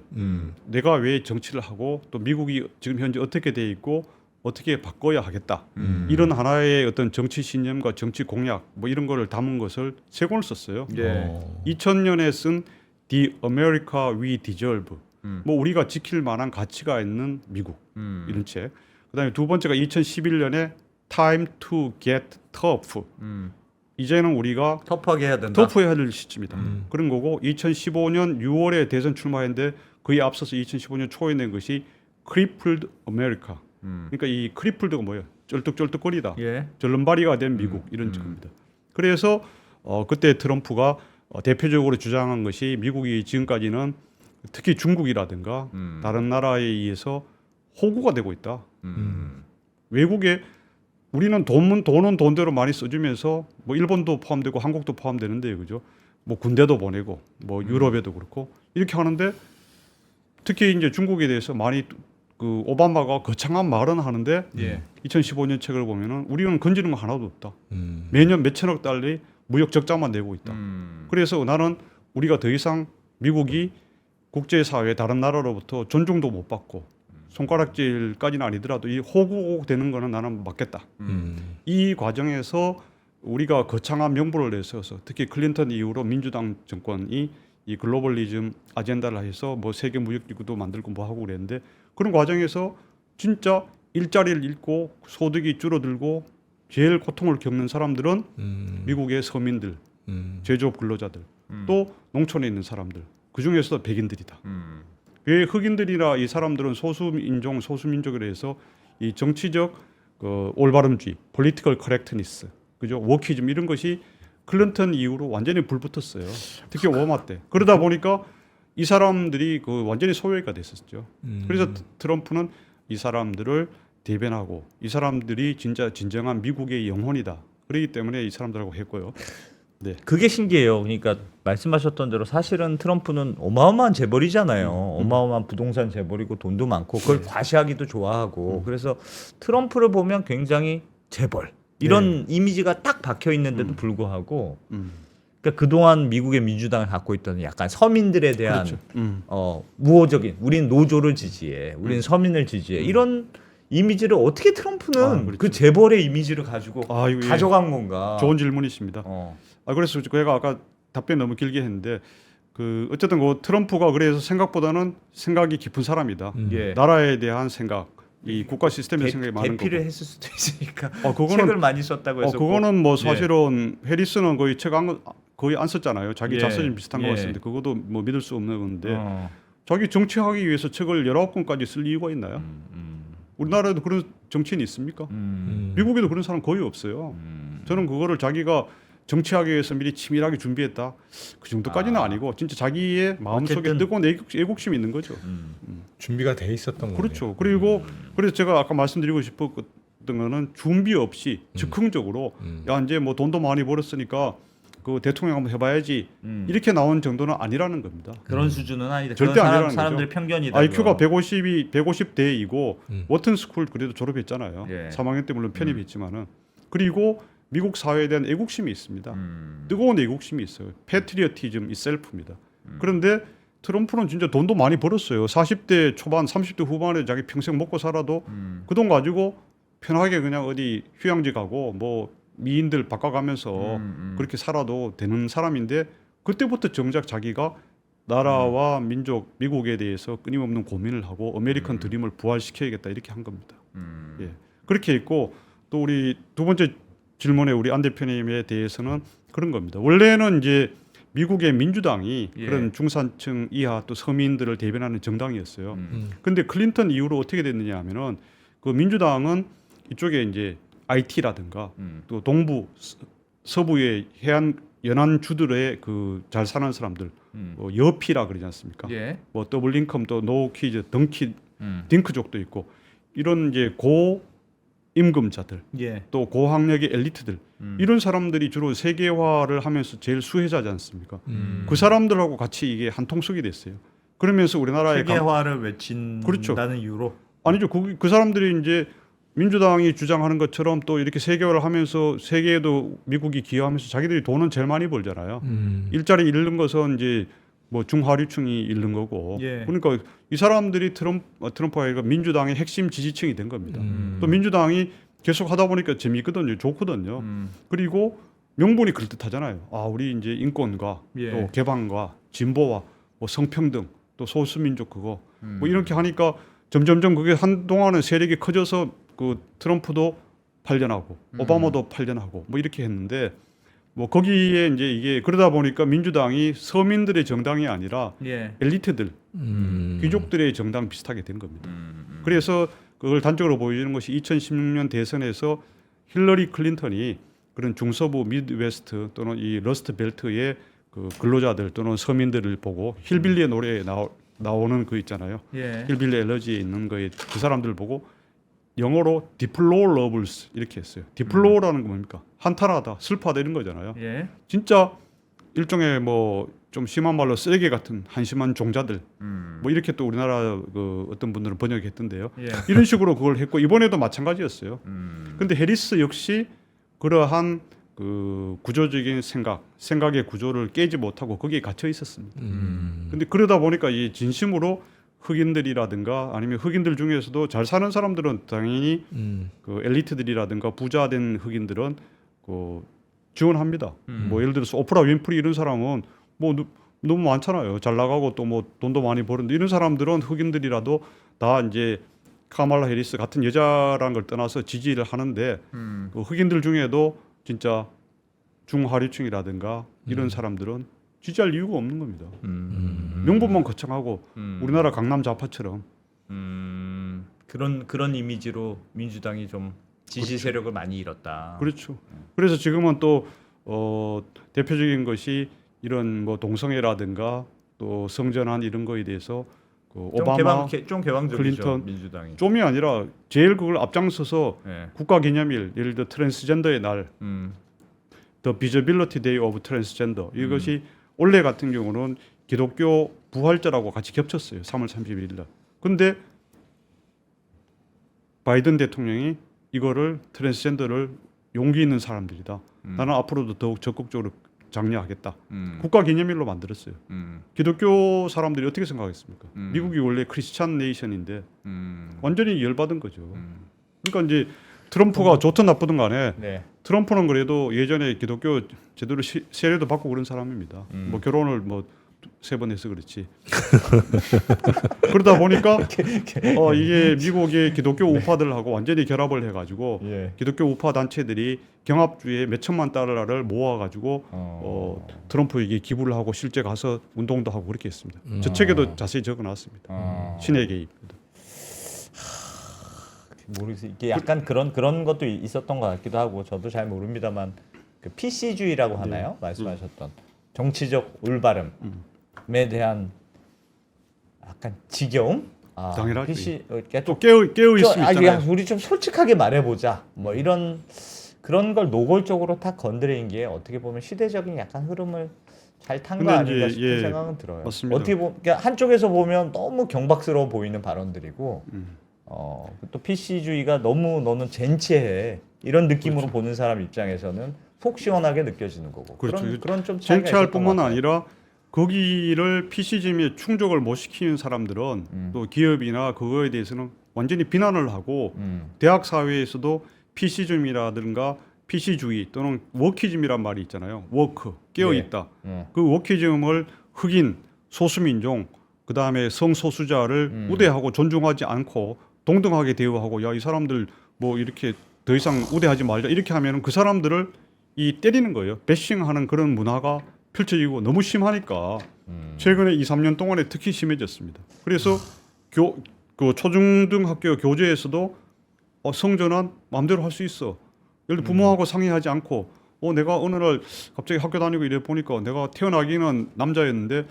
내가 왜 정치를 하고 또 미국이 지금 현재 어떻게 돼 있고 어떻게 바꿔야 하겠다. 이런 하나의 어떤 정치 신념과 정치 공약 뭐 이런 거를 담은 것을 3권을 썼어요. 예. 2000년에 쓴 The America We Deserve. 뭐 우리가 지킬 만한 가치가 있는 미국 이런 책. 그다음에 두 번째가 2011년에 Time to Get Tough. 이제는 우리가 터프하게 해야 된다. 터프해야 할 시점이다. 그런 거고 2015년 6월에 대선 출마했는데 그에 앞서서 2015년 초에 낸 것이 Crippled America. 그러니까 이 크리플드가 뭐예요? 쩔뚝쩔뚝거리다. 예. 절름발이가 된 미국 이런 겁니다. 그래서 그때 트럼프가 대표적으로 주장한 것이 미국이 지금까지는 특히 중국이라든가 다른 나라에 의해서 호구가 되고 있다. 외국에 우리는 돈은 돈대로 많이 써주면서 뭐 일본도 포함되고 한국도 포함되는데 그죠? 뭐 군대도 보내고 뭐 유럽에도 그렇고 이렇게 하는데 특히 이제 중국에 대해서 많이 그 오바마가 거창한 말은 하는데 예. 2015년 책을 보면은 우리는 건지는 거 하나도 없다. 매년 몇천억 달러 무역 적자만 내고 있다. 그래서 나는 우리가 더 이상 미국이 국제사회 다른 나라로부터 존중도 못 받고 손가락질까지는 아니더라도 이 호구 되는 거는 나는 막겠다. 이 과정에서 우리가 거창한 명분을 내세워서 특히 클린턴 이후로 민주당 정권이 이 글로벌리즘 아젠다를 해서 뭐 세계 무역기구도 만들고 뭐 하고 그랬는데 그런 과정에서 진짜 일자리를 잃고 소득이 줄어들고 제일 고통을 겪는 사람들은 미국의 서민들, 제조업 근로자들, 또 농촌에 있는 사람들, 그 중에서도 백인들이다. 왜 흑인들이나 이 사람들은 소수인종, 소수민족에 해서 이 정치적 그 올바름주의, political correctness, 그죠? 워키즘 이런 것이 클린턴 이후로 완전히 불붙었어요. 특히 오바마 때. 그러다 보니까 이 사람들이 그 완전히 소외가 됐었죠. 그래서 트럼프는 이 사람들을 대변하고 이 사람들이 진짜 진정한 미국의 영혼이다. 그렇기 때문에 이 사람들하고 했고요. 네. 그게 신기해요. 그러니까 말씀하셨던 대로 사실은 트럼프는 어마어마한 재벌이잖아요. 어마어마한 부동산 재벌이고 돈도 많고 그걸 과시하기도 좋아하고 그래서 트럼프를 보면 굉장히 재벌 이런 이미지가 딱 박혀 있는데도 불구하고 그러니까 그동안 미국의 민주당을 갖고 있던 약간 서민들에 대한 그렇죠. 우호적인 우린 노조를 지지해, 우린 서민을 지지해 이런 이미지를 어떻게 트럼프는 그렇죠. 그 재벌의 이미지를 가지고 이거 가져간 건가? 좋은 질문이십니다. 그래서 제가 아까 답변 너무 길게 했는데 그 어쨌든 그 트럼프가 그래서 생각보다는 생각이 깊은 사람이다. 예. 나라에 대한 생각, 이 국가 시스템의 생각이 많은 거고. 대피를 했을 수도 있으니까 그거는 책을 많이 썼다고 해서 그거는 뭐 예. 사실은 해리스는 거의 책 거의 안 썼잖아요. 자기 예. 자서전 비슷한 예. 거 썼는데 그것도 뭐 믿을 수 없는 건데 어. 자기 정치하기 위해서 책을 19권까지 쓸 이유가 있나요? 우리나라에도 그런 정치인이 있습니까? 미국에도 그런 사람 거의 없어요. 저는 그거를 자기가 정치하기 위해서 미리 치밀하게 준비했다. 그 정도까지는 아니고 진짜 자기의 마음속에 어쨌든 뜨거운 애국심이 있는 거죠. 준비가 돼 있었던 거예요. 그렇죠. 그리고 그래서 제가 아까 말씀드리고 싶었던 거는 준비 없이 즉흥적으로 야 이제 뭐 돈도 많이 벌었으니까 그 대통령 한번 해봐야지 이렇게 나온 정도는 아니라는 겁니다. 그런 수준은 아니다. 절대 그런 아니라는 사람들의 거죠. 편견이다. IQ가 150대이고 워튼 스쿨 그래도 졸업했잖아요. 예. 3학년 때 물론 편입했지만은 그리고 미국 사회에 대한 애국심이 있습니다. 뜨거운 애국심이 있어요. 패트리어티즘 이셀프입니다. 그런데 트럼프는 진짜 돈도 많이 벌었어요. 40대 초반, 30대 후반에 자기 평생 먹고 살아도 그 돈 가지고 편하게 그냥 어디 휴양지 가고 뭐 미인들 바꿔가면서 그렇게 살아도 되는 사람인데 그때부터 정작 자기가 나라와 민족, 미국에 대해서 끊임없는 고민을 하고 아메리칸 드림을 부활시켜야겠다 이렇게 한 겁니다. 예. 그렇게 있고 또 우리 두 번째 질문에 우리 안 대표님에 대해서는 그런 겁니다. 원래는 이제 미국의 민주당이 예. 그런 중산층 이하 또 서민들을 대변하는 정당이었어요. 근데 클린턴 이후로 어떻게 됐느냐 하면은 그 민주당은 이쪽에 이제 IT라든가 또 동부 서부의 해안 연안 주들의 그 잘 사는 사람들 뭐 여피라 그러지 않습니까? 예. 뭐 더블 링컴 또 노 퀴즈 딩크족도 있고 이런 이제 고임금자들 예. 또 고학력의 엘리트들 이런 사람들이 주로 세계화를 하면서 제일 수혜자지 않습니까? 그 사람들하고 같이 이게 한 통속이 됐어요. 그러면서 우리나라의 세계화를 외친다는 그렇죠. 이유로 아니죠. 그 사람들이 이제 민주당이 주장하는 것처럼 또 이렇게 세계화를 하면서 세계에도 미국이 기여하면서 자기들이 돈은 제일 많이 벌잖아요. 일자리 잃는 것은 이제 뭐 중하류층이 잃는 거고. 예. 그러니까 이 사람들이 트럼프가 아니라 민주당의 핵심 지지층이 된 겁니다. 또 민주당이 계속 하다 보니까 재미있거든요. 좋거든요. 그리고 명분이 그럴듯하잖아요. 우리 이제 인권과 예. 또 개방과 진보와 뭐 성평등 또 소수민족 그거 뭐 이렇게 하니까 점점점 그게 한동안은 세력이 커져서 그 트럼프도 8년하고 오바마도 8년하고 뭐 이렇게 했는데 뭐 거기에 이제 이게 그러다 보니까 민주당이 서민들의 정당이 아니라 예. 엘리트들 귀족들의 정당 비슷하게 된 겁니다. 그래서 그걸 단적으로 보여주는 것이 2016년 대선에서 힐러리 클린턴이 그런 중서부 미드웨스트 또는 이 러스트 벨트의 그 근로자들 또는 서민들을 보고 힐빌리의 노래에 나오는 그 있잖아요. 예. 힐빌리 엘러지에 있는 거에 그 사람들 보고 영어로 deplorables 이렇게 했어요. deplora는 거 뭡니까? 한탄하다, 슬퍼하다 이런 거잖아요. 예. 진짜 일종의 뭐 좀 심한 말로 쓰레기 같은 한심한 종자들 뭐 이렇게 또 우리나라 그 어떤 분들은 번역했던데요. 예. 이런 식으로 그걸 했고 이번에도 마찬가지였어요. 근데 해리스 역시 그러한 그 구조적인 생각의 구조를 깨지 못하고 거기에 갇혀 있었습니다. 근데 그러다 보니까 이 진심으로 흑인들이라든가 아니면 흑인들 중에서도 잘 사는 사람들은 당연히 그 엘리트들이라든가 부자된 흑인들은 그 지원합니다. 뭐 예를 들어서 오프라 윈프리 이런 사람은 뭐 너무 많잖아요. 잘 나가고 또 뭐 돈도 많이 버는데 이런 사람들은 흑인들이라도 다 이제 카말라 해리스 같은 여자라는 걸 떠나서 지지를 하는데 그 흑인들 중에도 진짜 중하류층이라든가 이런 사람들은 지지할 이유가 없는 겁니다. 명분만 거창하고 우리나라 강남 좌파처럼 그런 이미지로 민주당이 좀 지지 세력을 많이 잃었다. 그렇죠. 그래서 지금은 또 대표적인 것이 이런 뭐 동성애라든가 또 성전환 이런 거에 대해서 그 오바마, 좀 개방적이죠. 클린턴, 민주당이. 좀이 아니라 제일 그걸 앞장서서 예. 국가기념일, 예를 들어 트랜스젠더의 날, The Visibility Day of Transgender 이것이 올해 같은 경우는 기독교 부활절하고 같이 겹쳤어요. 3월 31일 날. 근데 바이든 대통령이 이거를 트랜스젠더를 용기 있는 사람들이다. 나는 앞으로도 더욱 적극적으로 장려하겠다. 국가기념일로 만들었어요. 기독교 사람들이 어떻게 생각했습니까? 미국이 원래 크리스찬 네이션인데 완전히 열받은 거죠. 그러니까 이제 트럼프가 좋든 나쁘든 간에 네. 트럼프는 그래도 예전에 기독교 제대로 세례도 받고 그런 사람입니다. 뭐 결혼을 뭐 3번 해서 그렇지. 그러다 보니까 이게 미국의 기독교 우파들하고 완전히 결합을 해가지고 예. 기독교 우파 단체들이 경합주에 몇 천만 달러를 모아가지고 트럼프에게 기부를 하고 실제 가서 운동도 하고 그렇게 했습니다. 저 책에도 자세히 적어놨습니다. 신의 개입입니다. 모르겠어요. 이게 약간 그런 것도 있었던 것 같기도 하고 저도 잘 모릅니다만 그 PC주의라고 하나요? 말씀하셨던 정치적 올바름에 대한 약간 지겨움? 당연하지. PC 또 깨어 있을 수 있잖아요. 우리 좀 솔직하게 말해보자. 뭐 이런 그런 걸 노골적으로 다 건드린 게 어떻게 보면 시대적인 약간 흐름을 잘 탄 거 근데 아닌가 이제, 싶은 생각은 들어요. 맞습니다. 어떻게 그러니까 한쪽에서 보면 너무 경박스러워 보이는 발언들이고 또 PC주의가 너무 너는 젠체해 이런 느낌으로 그렇죠. 보는 사람 입장에서는 속 시원하게 느껴지는 거고 그렇죠. 그런 좀 차이가 쟁취할 있었던 뿐만 것 같아요. 아니라 거기를 PC즘에 충족을 못 시키는 사람들은 또 기업이나 그거에 대해서는 완전히 비난을 하고 대학 사회에서도 PC즘이라든가 PC주의 또는 워키즘이란 말이 있잖아요. 워크 깨어 있다. 그 워키즘을 흑인, 소수민종, 그 다음에 성소수자를 우대하고 존중하지 않고 동등하게 대우하고 야 이 사람들 뭐 이렇게 더 이상 우대하지 말자 이렇게 하면은 그 사람들을 때리는 거예요. 배싱하는 그런 문화가 펼쳐지고 너무 심하니까 최근에 2, 3년 동안에 특히 심해졌습니다. 그래서 그 초중등 학교 교재에서도 성전환 마음대로 할 수 있어. 예를 들어 부모하고 상의하지 않고 내가 어느 날 갑자기 학교 다니고 이래 보니까 내가 태어나기는 남자였는데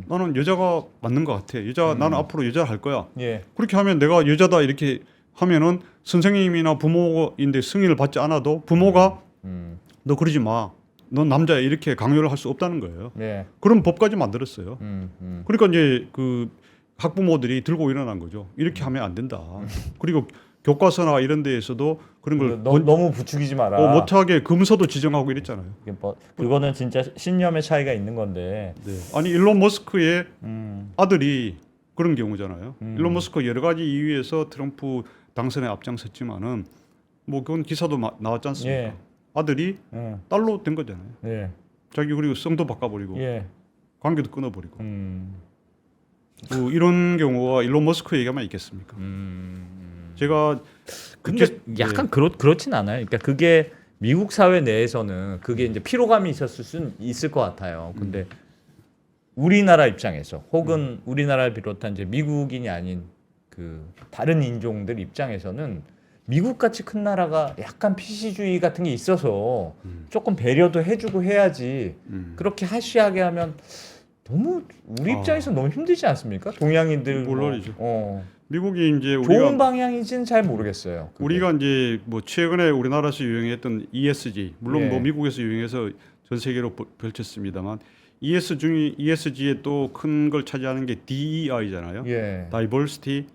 나는 여자가 맞는 것 같아. 나는 앞으로 여자 할 거야. 예. 그렇게 하면 내가 여자다 이렇게 하면은 선생님이나 부모인데 승인을 받지 않아도 부모가 너 그러지 마. 넌 남자야 이렇게 강요를 할 수 없다는 거예요. 예. 그런 법까지 만들었어요. 그러니까 이제 그 학부모들이 들고 일어난 거죠. 이렇게 하면 안 된다. 그리고 교과서나 이런 데에서도 그런 걸 너무 부추기지 마라. 못하게 금서도 지정하고 이랬잖아요. 그거는 진짜 신념의 차이가 있는 건데. 네. 아니 일론 머스크의 아들이 그런 경우잖아요. 일론 머스크 여러 가지 이유에서 트럼프 당선에 앞장섰지만은 뭐 그건 기사도 나왔지 않습니까? 예. 아들이 딸로 된 거잖아요. 예. 자기 그리고 성도 바꿔버리고 예. 관계도 끊어버리고 뭐 이런 경우가 일론 머스크에게만 있겠습니까? 제가 근데 약간 그렇진 않아요. 그러니까 그게 미국 사회 내에서는 그게 이제 피로감이 있었을 수는 있을 것 같아요. 근데 우리나라 입장에서 혹은 우리나라를 비롯한 이제 미국인이 아닌 그 다른 인종들 입장에서는 미국같이 큰 나라가 약간 PC주의 같은 게 있어서 조금 배려도 해주고 해야지 그렇게 하시하게 하면 너무 우리 입장에서 너무 힘들지 않습니까? 동양인들 물론이죠. 뭐, 미국이 이제 좋은 우리가 방향인지는 잘 모르겠어요. 그게. 우리가 이제 뭐 최근에 우리나라에서 유행했던 ESG 물론 예. 뭐 미국에서 유행해서 전 세계로 펼쳤습니다만 ESG에 또 큰 걸 차지하는 게 DEI잖아요. 예. Diversity,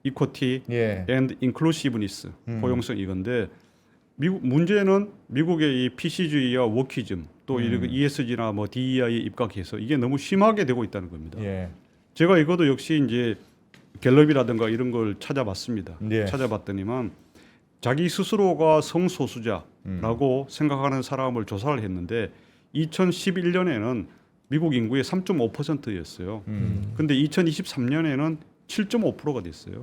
Equity 예. and Inclusiveness 포용성 이건데 미국 문제는 미국의 이 PC주의와 워키즘 또 이런 ESG나 뭐 DEI에 입각해서 이게 너무 심하게 되고 있다는 겁니다. 예. 제가 이것도 역시 이제 갤럽이라든가 이런 걸 찾아봤습니다. 예. 찾아봤더니만 자기 스스로가 성소수자라고 생각하는 사람을 조사를 했는데 2011년에는 미국 인구의 3.5%였어요. 근데 2023년에는 7.5%가 됐어요.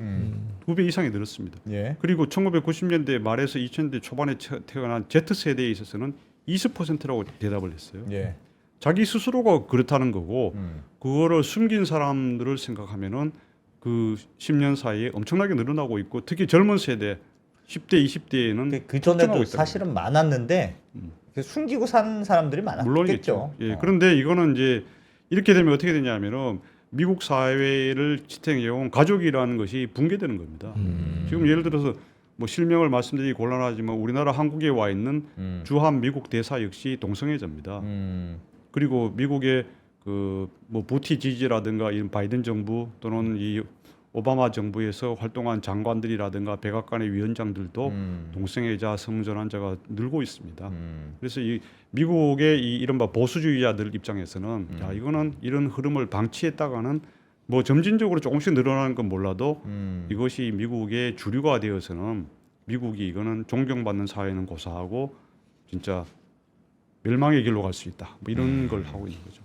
2배 이상이 늘었습니다. 예. 그리고 1990년대 말에서 2000년대 초반에 태어난 Z세대에 있어서는 20%라고 대답을 했어요. 예. 자기 스스로가 그렇다는 거고 그거를 숨긴 사람들을 생각하면은 그 10년 사이에 엄청나게 늘어나고 있고 특히 젊은 세대 10대, 20대에는 그 전에도 사실은 많았는데 숨기고 사는 사람들이 많았겠죠. 물론이겠죠. 예. 그런데 이거는 이제 이렇게 되면 어떻게 되냐면은 미국 사회를 지탱해온 가족이라는 것이 붕괴되는 겁니다. 지금 예를 들어서 뭐 실명을 말씀드리기 곤란하지만 우리나라 한국에 와 있는 주한 미국 대사 역시 동성애자입니다. 그리고 미국의 그 뭐 부티 지지라든가 이런 바이든 정부 또는 이 오바마 정부에서 활동한 장관들이라든가 백악관의 위원장들도 동성애자, 성전환자가 늘고 있습니다. 그래서 이 미국의 이 이른바 보수주의자들 입장에서는 야 이거는 이런 흐름을 방치했다가는 뭐 점진적으로 조금씩 늘어나는 건 몰라도 이것이 미국의 주류가 되어서는 미국이 이거는 존경받는 사회는 고사하고 진짜 멸망의 길로 갈 수 있다. 뭐 이런 걸 하고 있는 거죠.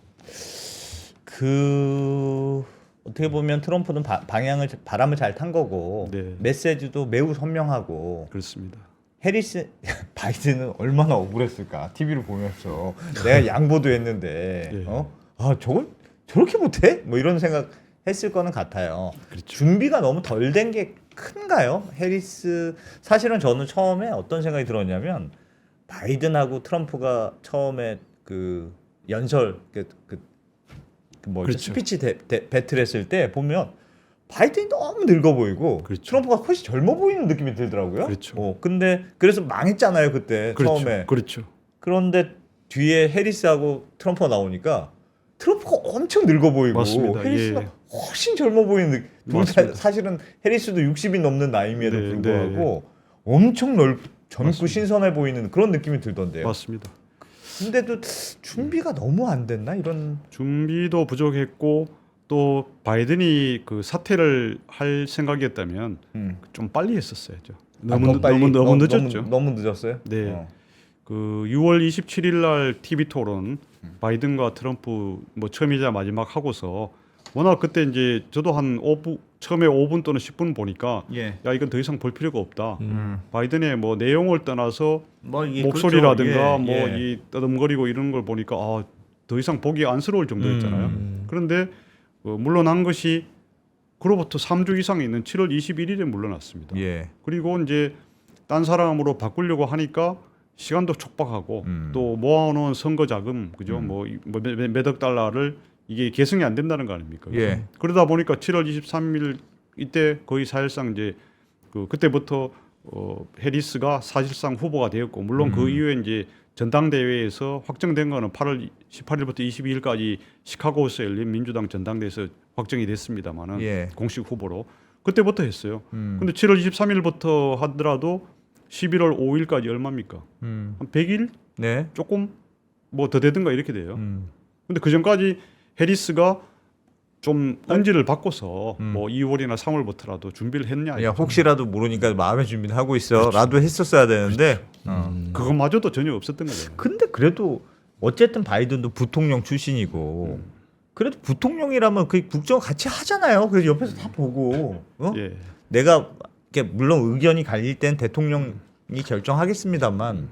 그 어떻게 보면 트럼프는 바람을 잘 탄 거고 네. 메시지도 매우 선명하고 그렇습니다. 해리스 바이든은 얼마나 억울했을까 TV를 보면서 내가 양보도 했는데 네. 저걸 저렇게 못해? 뭐 이런 생각 했을 거는 같아요. 그렇죠. 준비가 너무 덜 된 게 큰가요? 해리스 사실은 저는 처음에 어떤 생각이 들었냐면 바이든하고 트럼프가 처음에 그 연설 그렇죠. 스피치 배틀했을 때 보면 바이든이 너무 늙어 보이고 그렇죠. 트럼프가 훨씬 젊어 보이는 느낌이 들더라고요. 그렇죠. 근데 그래서 망했잖아요 그때 그렇죠. 처음에. 그렇죠. 그런데 뒤에 해리스하고 트럼프가 나오니까 트럼프가 엄청 늙어 보이고 맞습니다. 해리스가 예. 훨씬 젊어 보이는 느낌. 맞습니다. 사실은 해리스도 60이 넘는 나이임에도 네, 불구하고 엄청 젊고 맞습니다. 신선해 보이는 그런 느낌이 들던데요. 맞습니다. 근데도 준비가 너무 안 됐나 이런. 준비도 부족했고 또 바이든이 그 사퇴를 할 생각이었다면 좀 빨리 했었어야죠. 너무 늦었죠. 너무 늦었어요. 네. 그 6월 27일 날 TV 토론 바이든과 트럼프 뭐 처음이자 마지막 하고서 워낙 그때 이제 저도 한 5분 처음에 5분 또는 10분 보니까 예. 야 이건 더 이상 볼 필요가 없다. 바이든의 뭐 내용을 떠나서 뭐 이게 목소리라든가 그렇죠. 뭐 이 떠듬거리고 이런 걸 보니까 더 이상 보기 안쓰러울 정도였잖아요. 그런데 물러난 것이 그로부터 3주 이상 있는 7월 21일에 물러났습니다. 예. 그리고 이제 딴 사람으로 바꾸려고 하니까 시간도 촉박하고 또 모아놓은 선거 자금 그죠 몇억 달러를 이게 계승이 안 된다는 거 아닙니까? 예. 그러다 보니까 7월 23일 이때 거의 사실상 이제 그때부터 해리스가 사실상 후보가 되었고 물론 그 이후에 이제 전당대회에서 확정된 거는 8월 18일부터 22일까지 시카고에서 열린 민주당 전당대회에서 확정이 됐습니다만은 예. 공식 후보로 그때부터 했어요. 근데 7월 23일부터 하더라도 11월 5일까지 얼마입니까? 한 100일 네. 조금 뭐 더 되든가 이렇게 돼요. 근데 그 전까지 해리스가 좀 언지를 바꿔서 뭐 2월이나 3월부터라도 준비를 했냐? 야 혹시라도 모르니까 마음의 준비를 하고 있어라도 했었어야 되는데. 그것마저도 전혀 없었던 거죠. 근데 그래도 어쨌든 바이든도 부통령 출신이고 그래도 부통령이라면 그 국정 같이 하잖아요. 그래서 옆에서 다 보고 예. 내가 이렇게 물론 의견이 갈릴 땐 대통령이 결정하겠습니다만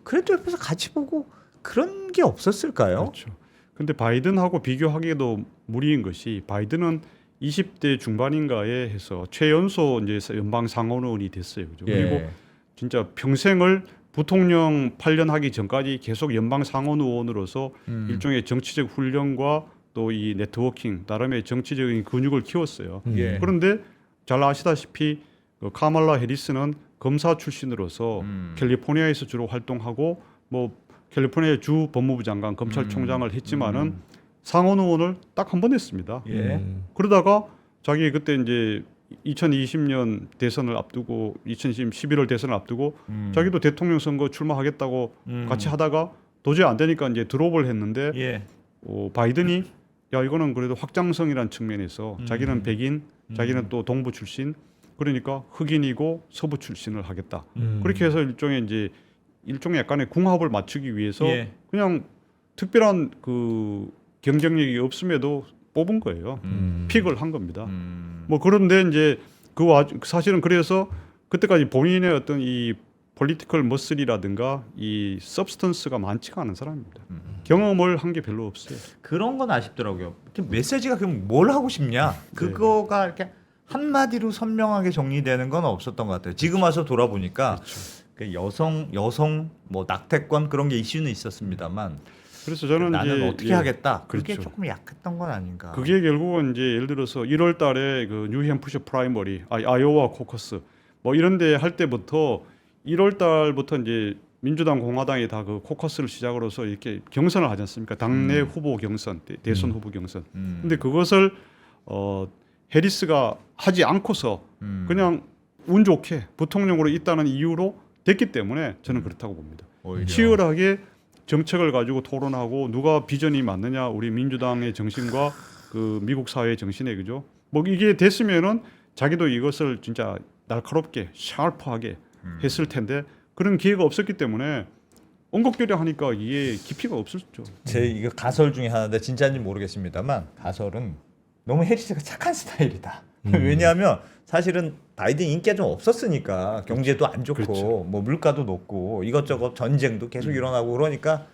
그래도 옆에서 같이 보고 그런 게 없었을까요? 그렇죠. 근데 바이든하고 비교하기에도 무리인 것이 바이든은 20대 중반인가에 해서 최연소 이제 연방 상원의원이 됐어요. 그죠? 예. 그리고 진짜 평생을 부통령 8년 하기 전까지 계속 연방 상원 의원으로서 일종의 정치적 훈련과 또 이 네트워킹 나름의 정치적인 근육을 키웠어요. 예. 그런데 잘 아시다시피 그 카말라 해리스는 검사 출신으로서 캘리포니아에서 주로 활동하고 뭐 캘리포니아 주 법무부 장관, 검찰총장을 했지만은 상원 의원을 딱 한 번 했습니다. 예. 그러다가 자기 그때 이제 2020년 대선을 앞두고 2020 11월 대선을 앞두고 자기도 대통령 선거 출마하겠다고 같이 하다가 도저히 안 되니까 이제 드롭을 했는데 예. 바이든이 야 이거는 그래도 확장성이라는 측면에서 자기는 백인, 자기는 또 동부 출신, 그러니까 흑인이고 서부 출신을 하겠다. 그렇게 해서 일종의 약간의 궁합을 맞추기 위해서 예. 그냥 특별한 그 경쟁력이 없음에도 뽑은 거예요. 픽을 한 겁니다. 뭐 그런데 이제 사실은 그래서 그때까지 본인의 어떤 이 폴리티컬 머슬이라든가 이 서브스턴스가 많지가 않은 사람입니다. 경험을 한 게 별로 없어요. 그런 건 아쉽더라고요. 이렇게 메시지가 그럼 뭘 하고 싶냐? 그거가 이렇게 한마디로 선명하게 정리되는 건 없었던 것 같아요. 지금 와서 돌아보니까 그 여성 뭐 낙태권 그런 게 이슈는 있었습니다만 그래서 저는 나는 이제 어떻게 하겠다. 그게 그렇죠. 조금 약했던 건 아닌가. 그게 결국은 이제 예를 들어서 1월 달에 그 뉴햄프셔 프라이머리, 아이오와 코커스 뭐 이런 데 할 때부터 1월 달부터 이제 민주당 공화당이 다 그 코커스를 시작으로서 이렇게 경선을 하지 않습니까? 당내 후보 경선, 대선 후보 경선. 근데 그것을 해리스가 하지 않고서 그냥 운 좋게 부통령으로 있다는 이유로 됐기 때문에 저는 그렇다고 봅니다. 오히려. 치열하게 정책을 가지고 토론하고 누가 비전이 맞느냐, 우리 민주당의 정신과 그 미국 사회의 정신에, 그죠? 뭐 이게 됐으면은 자기도 이것을 진짜 날카롭게 샤프하게 했을 텐데 그런 기회가 없었기 때문에 엉겁결에 하니까 이게 깊이가 없었죠. 제 이거 가설 중에 하나인데 진짜인지 모르겠습니다만 가설은 너무 해리스가 착한 스타일이다. 왜냐하면 사실은 바이든 인기가 좀 없었으니까 경제도 안 좋고 그렇죠. 뭐 물가도 높고 이것저것 전쟁도 계속 일어나고 그러니까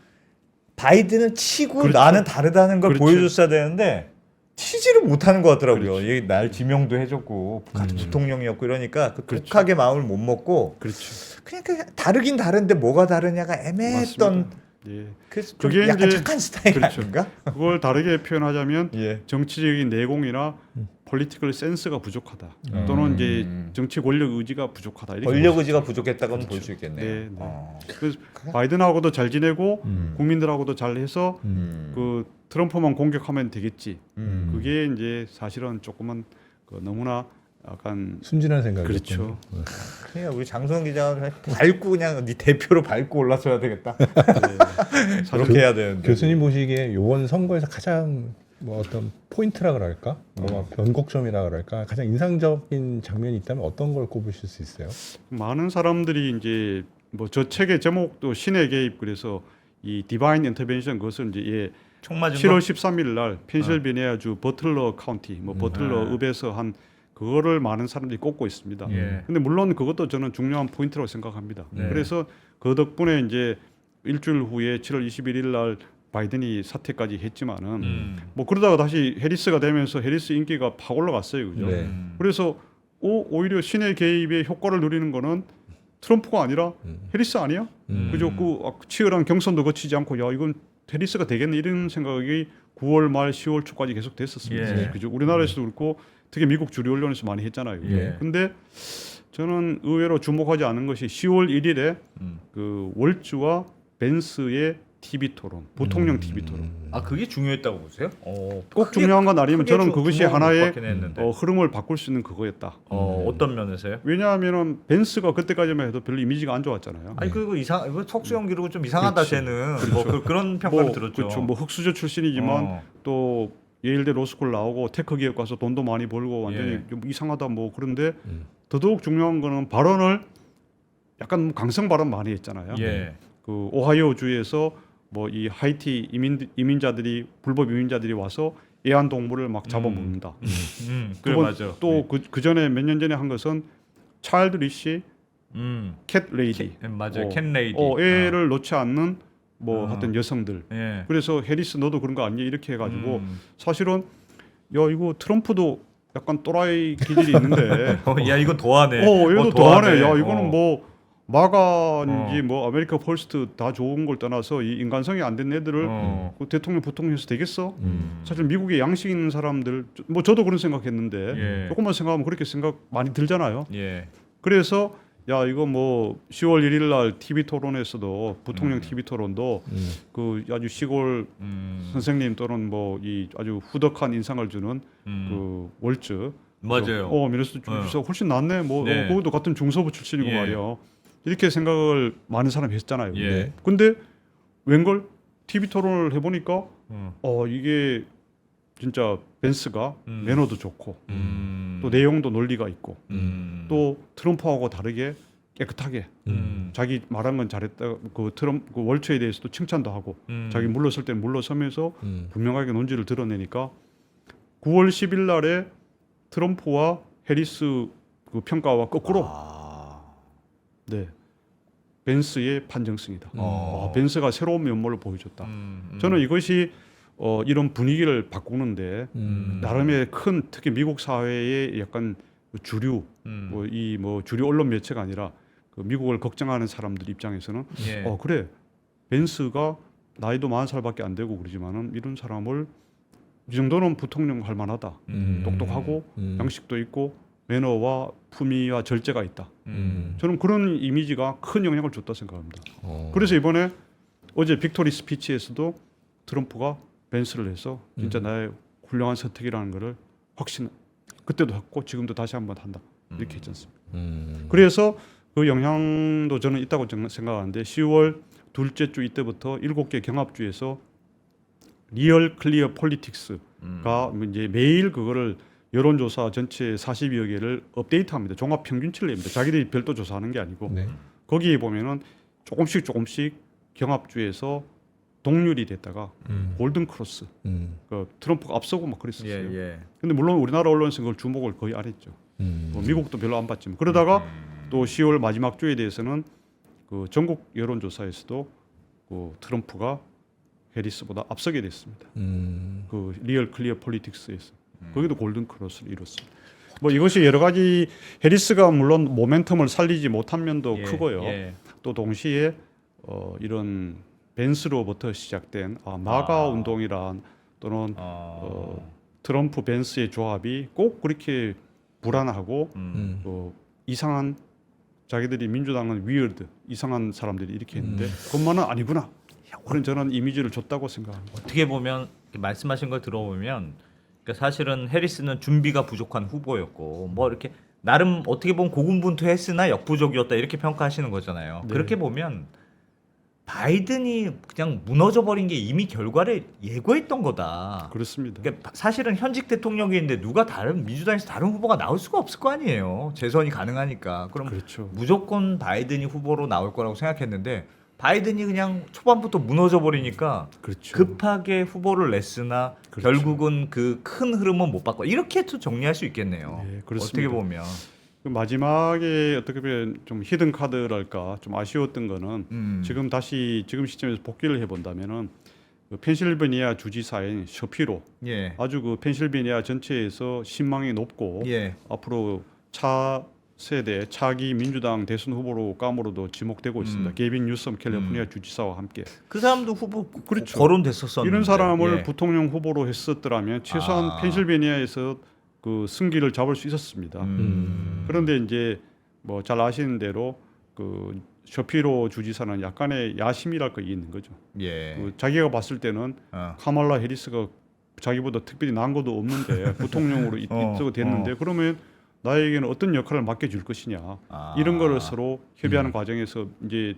바이든은 치고 그렇죠. 나는 다르다는 걸 그렇죠. 보여줬어야 되는데 튀지를 못하는 것 같더라고요. 그렇죠. 얘 날 지명도 해줬고 같은 부통령이었고 이러니까 그 그렇죠. 독하게 마음을 못 먹고 그렇죠. 그냥 다르긴 다른데 뭐가 다르냐가 애매했던 맞습니다. 예. 그게 그게 약간 이제 착한 스타일 그렇죠. 아닌가? 그걸 다르게 표현하자면 예. 정치적인 내공이나 폴리티컬 센스가 부족하다. 또는 이제 정치 권력 의지가 부족하다. 이렇게 권력 볼 의지가 부족했다고는 볼 수 있겠네요. 네, 네. 어. 그래서 바이든하고도 잘 지내고 국민들하고도 잘해서 그 트럼프만 공격하면 되겠지. 그게 이제 사실은 조금은 그 너무나 약간 순진한 생각이죠. 그렇죠. 그냥 우리 장소영 기자가 밟고 그냥 네 대표로 밟고 올라서야 되겠다. 네. 그렇게 해야 되는데. 교수님 보시기에 이번 선거에서 가장 뭐 어떤 포인트라 그럴까, 뭐 변곡점이라 그럴까, 가장 인상적인 장면이 있다면 어떤 걸 꼽으실 수 있어요? 많은 사람들이 이제 뭐 저 책의 제목도 신의 개입, 그래서 이 디바인 인터벤션, 그것을 이제 총 맞은 7월 13일 날 펜실베니아주 버틀러 카운티 뭐 버틀러 읍에서 한 그거를 많은 사람들이 꼽고 있습니다. 예. 근데 물론 그것도 저는 중요한 포인트라고 생각합니다. 네. 그래서 그 덕분에 이제 일주일 후에 7월 21일 날 바이든이 사퇴까지 했지만은 뭐 그러다가 다시 해리스가 되면서 해리스 인기가 팍 올라갔어요, 그죠? 네. 그래서 오히려 신의 개입의 효과를 누리는 거는 트럼프가 아니라 해리스 아니야? 그죠? 그 치열한 경선도 거치지 않고 야 이건 해리스가 되겠네 이런 생각이 9월 말 10월 초까지 계속 됐었습니다. 예. 그죠? 우리나라에서도 그렇고 특히 미국 주류 언론에서 많이 했잖아요. 예. 근데 저는 의외로 주목하지 않은 것이 10월 1일에 그 월주와 벤스의 TV 토론, 부통령 TV 토론. 아 그게 중요했다고 보세요? 꼭 중요한 건 아니면 크게 저는 그것이 주목을 못 하나의 받긴 했는데. 흐름을 바꿀 수 있는 그거였다. 어떤 면에서요? 왜냐하면은 벤스가 그때까지만 해도 별로 이미지가 안 좋았잖아요. 아니 그리고 이거 턱수염 기르고 좀 이상하다 그렇지. 쟤는 뭐 그런 평가를 들었죠. 그렇죠. 뭐 흑수저 출신이지만 또 예일대 로스쿨 나오고 테크 기업 가서 돈도 많이 벌고 완전히 예. 좀 이상하다 뭐 그런데 더더욱 중요한 거는 발언을 약간 강성 발언 많이 했잖아요. 예. 그 오하이오 주에서 뭐 이 하이티 이민자들이 불법 이민자들이 와서 애완동물을 막 잡아먹는다. 그래 맞아. 또그 전에 몇 년 전에 한 것은 차일드 리시 캣 레이디. 맞아요. 캔 레이디. 애를 놓지 않는 뭐 하여튼 여성들. 예. 그래서 해리스 너도 그런 거 아니야 이렇게 해가지고 사실은 야 이거 트럼프도 약간 또라이 기질이 있는데 야 이거 더하네. 얘도 더하네. 야 이거는 뭐 마가인지 뭐 아메리카 퍼스트 다 좋은 걸 떠나서 이 인간성이 안 된 애들을 그 대통령 부통령해서 되겠어? 사실 미국에 양식 있는 사람들 뭐 저도 그런 생각했는데 예. 조금만 생각하면 그렇게 생각 많이 들잖아요. 예. 그래서 야 이거 뭐 10월 1일 날 TV 토론에서도 부통령 TV 토론도 그 아주 시골 선생님 또는 뭐 이 아주 후덕한 인상을 주는 그 월즈 맞아요. 미네소타 주지사 훨씬 낫네. 뭐 네. 그것도 같은 중서부 출신이고 예. 말이야. 이렇게 생각을 많은 사람이 했잖아요. 예. 근데 웬걸 TV 토론을 해보니까 음. 이게 진짜 벤스가 매너도 좋고 또 네. 내용도 논리가 있고 또 트럼프하고 다르게 깨끗하게 자기 말한 건 잘했다. 그 트럼프 그 월초에 대해서도 칭찬도 하고 자기 물러설 때는 물러서면서 분명하게 논지를 드러내니까 9월 10일 날에 트럼프와 해리스 그 평가와 거꾸로 네 벤스의 판정승이다. 벤스가 새로운 면모를 보여줬다. 저는 이것이 이런 분위기를 바꾸는데 나름의 큰 특히 미국 사회의 약간 주류 뭐 주류 언론 매체가 아니라 그 미국을 걱정하는 사람들 입장에서는 예. 그래 벤스가 나이도 40살밖에 안 되고 그러지만은 이런 사람을 이 정도는 부통령 할 만하다. 똑똑하고 양식도 있고 매너와 품위와 절제가 있다. 저는 그런 이미지가 큰 영향을 줬다 생각합니다. 그래서 이번에 어제 빅토리 스피치에서도 트럼프가 벤스를 해서 진짜 나의 훌륭한 선택이라는 것을 확신 그때도 했고 지금도 다시 한번 한다 이렇게 했지 않습니까? 그래서 그 영향도 저는 있다고 생각하는데 10월 둘째 주 이때부터 7개 경합주에서 리얼 클리어 폴리틱스가 이제 매일 그거를 여론조사 전체 42여 개를 업데이트합니다. 종합 평균치를 냅니다. 자기들이 별도 조사하는 게 아니고 네. 거기에 보면은 조금씩 경합주에서 동률이 됐다가 골든 크로스 그 트럼프가 앞서고 막 그랬었어요. 예. 근데 물론 우리나라 언론에서 그걸 주목을 거의 안 했죠. 뭐 미국도 별로 안 봤지만 그러다가 또 10월 마지막 주에 대해서는 그 전국 여론조사에서도 그 트럼프가 해리스보다 앞서게 됐습니다. 그 리얼 클리어 폴리틱스에서 거기도 골든 크로스를 이뤘습니다. 뭐 이것이 여러 가지 해리스가 물론 모멘텀을 살리지 못한 면도 예. 크고요. 예. 또 동시에 이런 벤스로부터 시작된 마가 운동이란 또는 트럼프 벤스의 조합이 꼭 그렇게 불안하고 이상한 자기들이 민주당은 위어드 이상한 사람들이 이렇게 했는데 그것만은 아니구나. 그런 저는 이미지를 줬다고 생각합니다. 어떻게 보면 이렇게 말씀하신 걸 들어보면 그러니까 사실은 해리스는 준비가 부족한 후보였고 뭐 이렇게 나름 어떻게 보면 고군분투했으나 역부족이었다 이렇게 평가하시는 거잖아요. 네. 그렇게 보면 바이든이 그냥 무너져 버린 게 이미 결과를 예고했던 거다. 그렇습니다. 그러니까 사실은 현직 대통령인데 누가 다른 민주당에서 다른 후보가 나올 수가 없을 거 아니에요. 재선이 가능하니까. 그럼 그렇죠. 무조건 바이든이 후보로 나올 거라고 생각했는데 바이든이 그냥 초반부터 무너져 버리니까 그렇죠. 급하게 후보를 냈으나 그렇죠. 결국은 그 큰 흐름은 못 바꿔. 이렇게 또 정리할 수 있겠네요. 네, 그렇습니다. 어떻게 보면. 그 마지막에 어떻게 보면 좀 히든 카드랄까 좀 아쉬웠던 거는 지금 시점에서 복귀를 해본다면은 그 펜실베니아 주지사인 셔피로 예. 아주 그 펜실베니아 전체에서 신망이 높고 예. 앞으로 차세대 차기 민주당 대선 후보로 감으로도 지목되고 있습니다. 게빈 뉴섬 캘리포니아 주지사와 함께 그 사람도 후보 그렇죠. 거론됐었었는데. 이런 사람을 예. 부통령 후보로 했었더라면 최소한 펜실베니아에서 그 승기를 잡을 수 있었습니다. 그런데 이제 뭐 잘 아시는 대로 그 셔피로 주지사는 약간의 야심이랄 거 있는 거죠. 예. 그 자기가 봤을 때는 카말라 해리스가 자기보다 특별히 나은 것도 없는데 부통령으로 입서가 됐는데 그러면 나에게는 어떤 역할을 맡겨줄 것이냐 이런 거를 서로 협의하는 과정에서 이제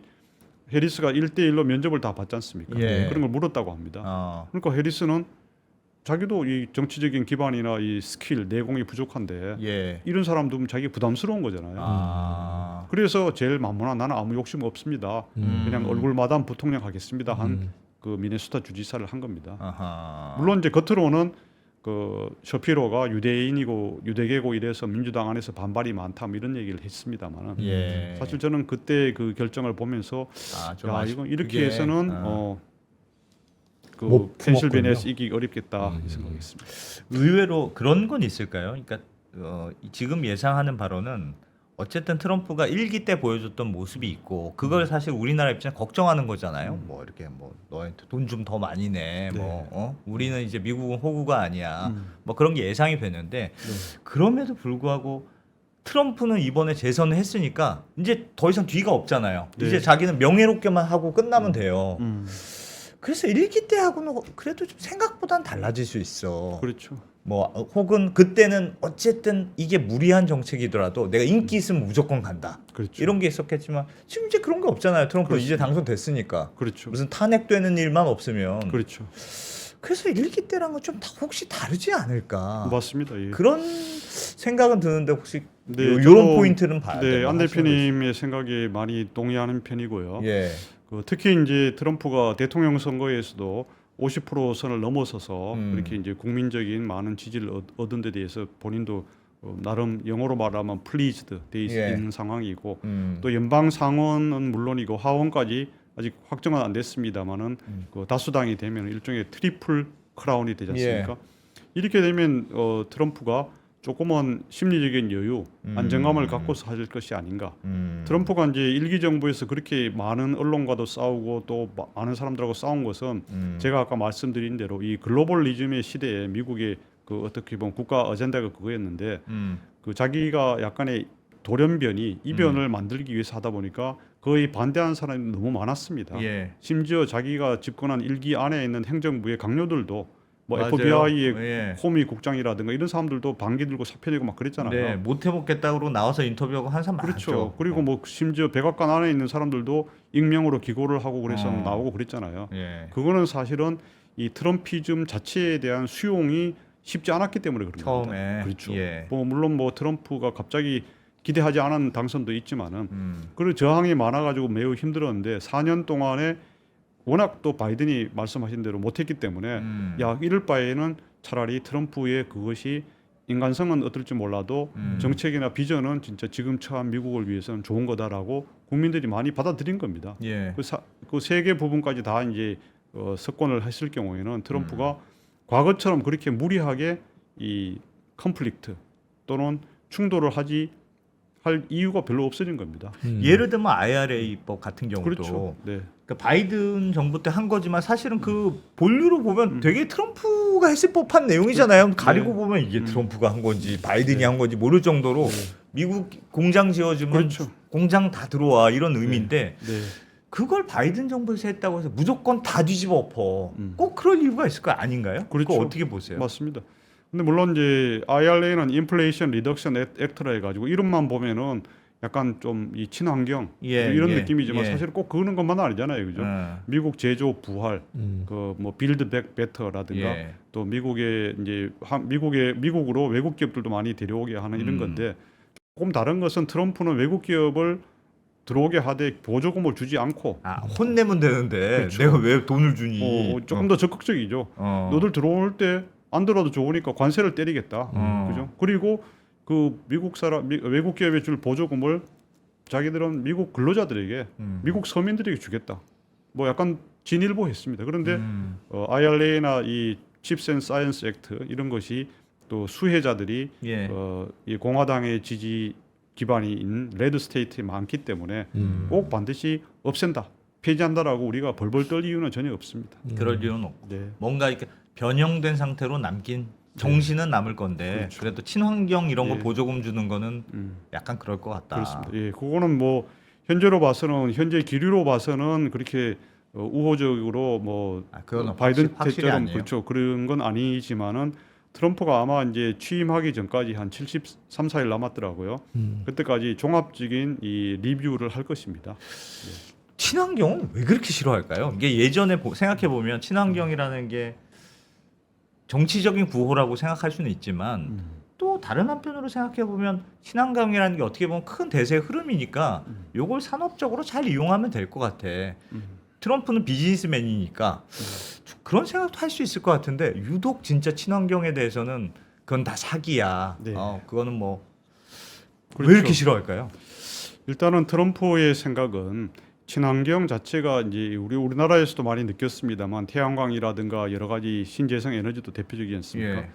해리스가 1대1로 면접을 다 받지 않습니까? 예. 그런 걸 물었다고 합니다. 그러니까 해리스는 자기도 이 정치적인 기반이나 이 스킬 내공이 부족한데 예. 이런 사람 두면 자기 부담스러운 거잖아요. 그래서 제일 만무나 나는 아무 욕심 없습니다. 그냥 얼굴마담 부통령 하겠습니다 한 그 미네소타 주지사를 한 겁니다. 아하. 물론 이제 겉으로는 그 셔피로가 유대인이고 유대계고 이래서 민주당 안에서 반발이 많다 뭐 이런 얘기를 했습니다만 예. 사실 저는 그때 그 결정을 보면서 좀 야 이거 이렇게 그게, 해서는 그 못 펜실베니아에서 품었군요. 이기기 어렵겠다 이 생각했습니다. 의외로 그런 건 있을까요? 그러니까 지금 예상하는 바로는 어쨌든 트럼프가 1기 때 보여줬던 모습이 있고 그걸 사실 우리나라 입장에 걱정하는 거잖아요. 뭐 이렇게 뭐 너한테 돈 좀 더 많이 내. 뭐 우리는 이제 미국은 호구가 아니야. 뭐 그런 게 예상이 되는데 그럼에도 불구하고 트럼프는 이번에 재선을 했으니까 이제 더 이상 뒤가 없잖아요. 네. 이제 자기는 명예롭게만 하고 끝나면 돼요. 음. 그래서 1기 때하고는 그래도 좀 생각보단 달라질 수 있어. 그렇죠. 뭐 혹은 그때는 어쨌든 이게 무리한 정책이더라도 내가 인기 있으면 무조건 간다. 그렇죠. 이런 게 있었겠지만 지금 이제 그런 게 없잖아요. 트럼프 그렇습니다. 이제 당선됐으니까. 그렇죠. 무슨 탄핵되는 일만 없으면. 그렇죠. 그래서 1기 때랑은 좀 혹시 다르지 않을까. 맞습니다. 예. 그런 생각은 드는데 혹시 네, 이런 저도, 포인트는 봐야 돼요. 안 대표님의 생각에 많이 동의하는 편이고요. 예. 특히 이제 트럼프가 대통령 선거에서도 50% 선을 넘어서서 이렇게 이제 국민적인 많은 지지를 얻은 데 대해서 본인도 나름 영어로 말하면 pleased 돼 예. 있는 상황이고 또 연방 상원은 물론이고 하원까지 아직 확정은 안 됐습니다만은 그 다수당이 되면 일종의 트리플 크라운이 되지 않습니까? 이렇게 되면 트럼프가 조금은 심리적인 여유, 안정감을 갖고서 하실 것이 아닌가. 트럼프가 이제 일기 정부에서 그렇게 많은 언론과도 싸우고 또 많은 사람들하고 싸운 것은 제가 아까 말씀드린 대로 이 글로벌리즘의 시대에 미국의 그 어떻게 보면 국가 어젠다가 그거였는데 그 자기가 약간의 돌연변이 이변을 만들기 위해서 하다 보니까 거의 반대하는 사람이 너무 많았습니다. 예. 심지어 자기가 집권한 일기 안에 있는 행정부의 강요들도 뭐 맞아요. FBI의 예. 코미 국장이라든가 이런 사람들도 반기 들고 사표 내고 막 그랬잖아요. 네, 못 해먹겠다고 나와서 인터뷰하고 한 사람 그렇죠. 많았죠. 그리고 뭐 심지어 백악관 안에 있는 사람들도 익명으로 기고를 하고 그래서 나오고 그랬잖아요. 예. 그거는 사실은 이 트럼피즘 자체에 대한 수용이 쉽지 않았기 때문에 그런 처음에. 겁니다. 그렇죠. 예. 뭐 물론 뭐 트럼프가 갑자기 기대하지 않은 당선도 있지만은 그리고 저항이 많아가지고 매우 힘들었는데 4년 동안에 워낙 또 바이든이 말씀하신 대로 못했기 때문에 야 이럴 바에는 차라리 트럼프의 그것이 인간성은 어떨지 몰라도 정책이나 비전은 진짜 지금 처한 미국을 위해서는 좋은 거다라고 국민들이 많이 받아들인 겁니다. 예. 그 세 개 부분까지 다 이제 석권을 했을 경우에는 트럼프가 과거처럼 그렇게 무리하게 이 컨플릭트 또는 충돌을 할 이유가 별로 없어진 겁니다. 예를 들면 IRA법 같은 경우도 그렇죠. 네. 그러니까 바이든 정부 때 한 거지만 사실은 그 본류로 보면 되게 트럼프가 했을 법한 내용이잖아요. 가리고 보면 이게 트럼프가 한 건지 바이든이 한 건지 모를 정도로 미국 공장 지어주면 그렇죠. 공장 다 들어와 이런 의미인데 네. 그걸 바이든 정부에서 했다고 해서 무조건 다 뒤집어 엎어. 꼭 그럴 이유가 있을 거 아닌가요? 그렇죠. 그거 어떻게 보세요? 맞습니다. 근데 물론 이제 IRA는 인플레이션 리덕션 액트라 해가지고 이름만 보면은 약간 좀 이 친환경 이런 느낌이지만 사실 꼭 그런 것만 아니잖아요, 그죠? 미국 제조 부활, 그 뭐 빌드 백 베터라든가 또 미국의 이제 미국으로 외국 기업들도 많이 데려오게 하는 이런 건데 조금 다른 것은 트럼프는 외국 기업을 들어오게 하되 보조금을 주지 않고 혼내면 되는데 그렇죠. 내가 왜 돈을 주니? 조금 더 적극적이죠. 너들 들어올 때 안 들어도 좋으니까 관세를 때리겠다. 그죠? 그리고 그 외국 기업에 줄 보조금을 자기들은 미국 근로자들에게 미국 서민들에게 주겠다. 뭐 약간 진일보 했습니다. 그런데 IRA나 이 칩스 앤 사이언스 액트 이런 것이 또 수혜자들이 이 공화당의 지지 기반인 레드 스테이트에 많기 때문에 꼭 반드시 없앤다. 폐지한다라고 우리가 벌벌 떨 이유는 전혀 없습니다. 그럴 이유는 없고 네. 뭔가 이렇게 변형된 상태로 남긴 정신은 남을 건데 그렇죠. 그래도 친환경 이런 거 예. 보조금 주는 거는 약간 그럴 것 같다. 그렇습니다. 예, 그거는 뭐 현재 기류로 봐서는 그렇게 우호적으로 뭐 그건 바이든 확실히 때처럼 아니에요. 그렇죠. 그런 건 아니지만은 트럼프가 아마 이제 취임하기 전까지 한 73, 4일 남았더라고요. 그때까지 종합적인 이 리뷰를 할 것입니다. 친환경은 왜 그렇게 싫어할까요? 이게 예전에 생각해 보면 친환경이라는 게 정치적인 구호라고 생각할 수는 있지만 또 다른 한편으로 생각해 보면 친환경이라는 게 어떻게 보면 큰 대세의 흐름이니까 요걸 산업적으로 잘 이용하면 될 것 같아. 트럼프는 비즈니스맨이니까 그런 생각도 할 수 있을 것 같은데 유독 진짜 친환경에 대해서는 그건 다 사기야. 네. 그거는 뭐 왜 그렇죠. 이렇게 싫어할까요? 일단은 트럼프의 생각은 친환경 자체가 이제 우리나라에서도 많이 느꼈습니다만 태양광이라든가 여러 가지 신재생 에너지도 대표적이지 않습니까? 예.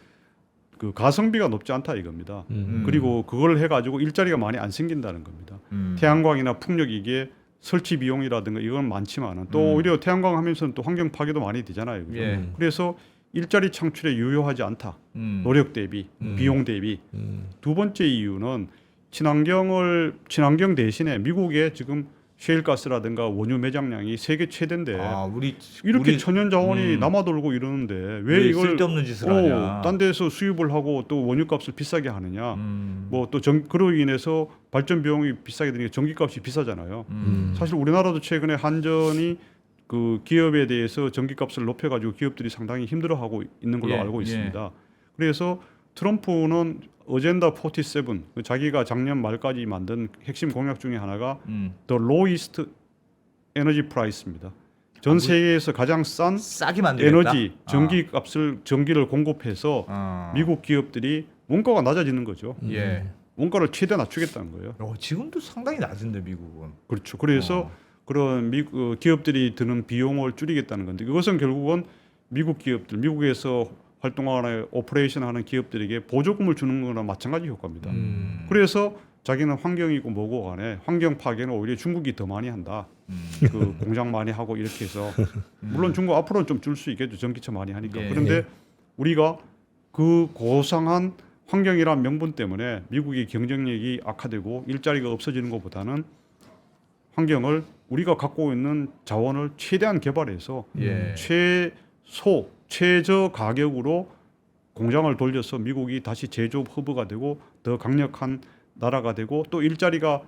그 가성비가 높지 않다 이겁니다. 그리고 그걸 해가지고 일자리가 많이 안 생긴다는 겁니다. 태양광이나 풍력 이게 설치 비용이라든가 이건 많지만은 또 오히려 태양광 하면서는 또 환경 파괴도 많이 되잖아요. 그죠? 예. 그래서 일자리 창출에 유효하지 않다. 노력 대비, 비용 대비. 두 번째 이유는 친환경 대신에 미국에 지금 셰일가스라든가 원유 매장량이 세계 최대인데 우리 이렇게 천연 자원이 남아돌고 이러는데 왜 이걸 쓸데없는 짓을 하냐? 딴 데서 수입을 하고 또 원유값을 비싸게 하느냐? 뭐 또 그로 인해서 발전 비용이 비싸게 되니까 전기값이 비싸잖아요. 사실 우리나라도 최근에 한전이 그 기업에 대해서 전기값을 높여가지고 기업들이 상당히 힘들어하고 있는 걸로 예, 알고 예. 있습니다. 그래서 트럼프는 어젠다 47 자기가 작년 말까지 만든 핵심 공약 중에 하나가 The Lowest Energy Price입니다. 전 세계에서 가장 싼 싸게 만들겠다. 에너지 전기를 공급해서 미국 기업들이 원가가 낮아지는 거죠. 예. 원가를 최대 낮추겠다는 거예요. 지금도 상당히 낮은데 미국은. 그렇죠. 그래서 그런 기업들이 드는 비용을 줄이겠다는 건데 그것은 결국은 미국 기업들, 미국에서 활동하거나 오퍼레이션하는 기업들에게 보조금을 주는 거나 마찬가지 효과입니다. 그래서 자기는 환경이고 뭐고 간에 환경 파괴는 오히려 중국이 더 많이 한다. 그 공장 많이 하고 이렇게 해서 물론 중국 앞으로는 좀 줄 수 있겠죠. 전기차 많이 하니까. 예. 그런데 우리가 그 고상한 환경이란 명분 때문에 미국의 경쟁력이 악화되고 일자리가 없어지는 것보다는 환경을 우리가 갖고 있는 자원을 최대한 개발해서 예. 최저 가격으로 공장을 돌려서 미국이 다시 제조업 허브가 되고 더 강력한 나라가 되고 또 일자리가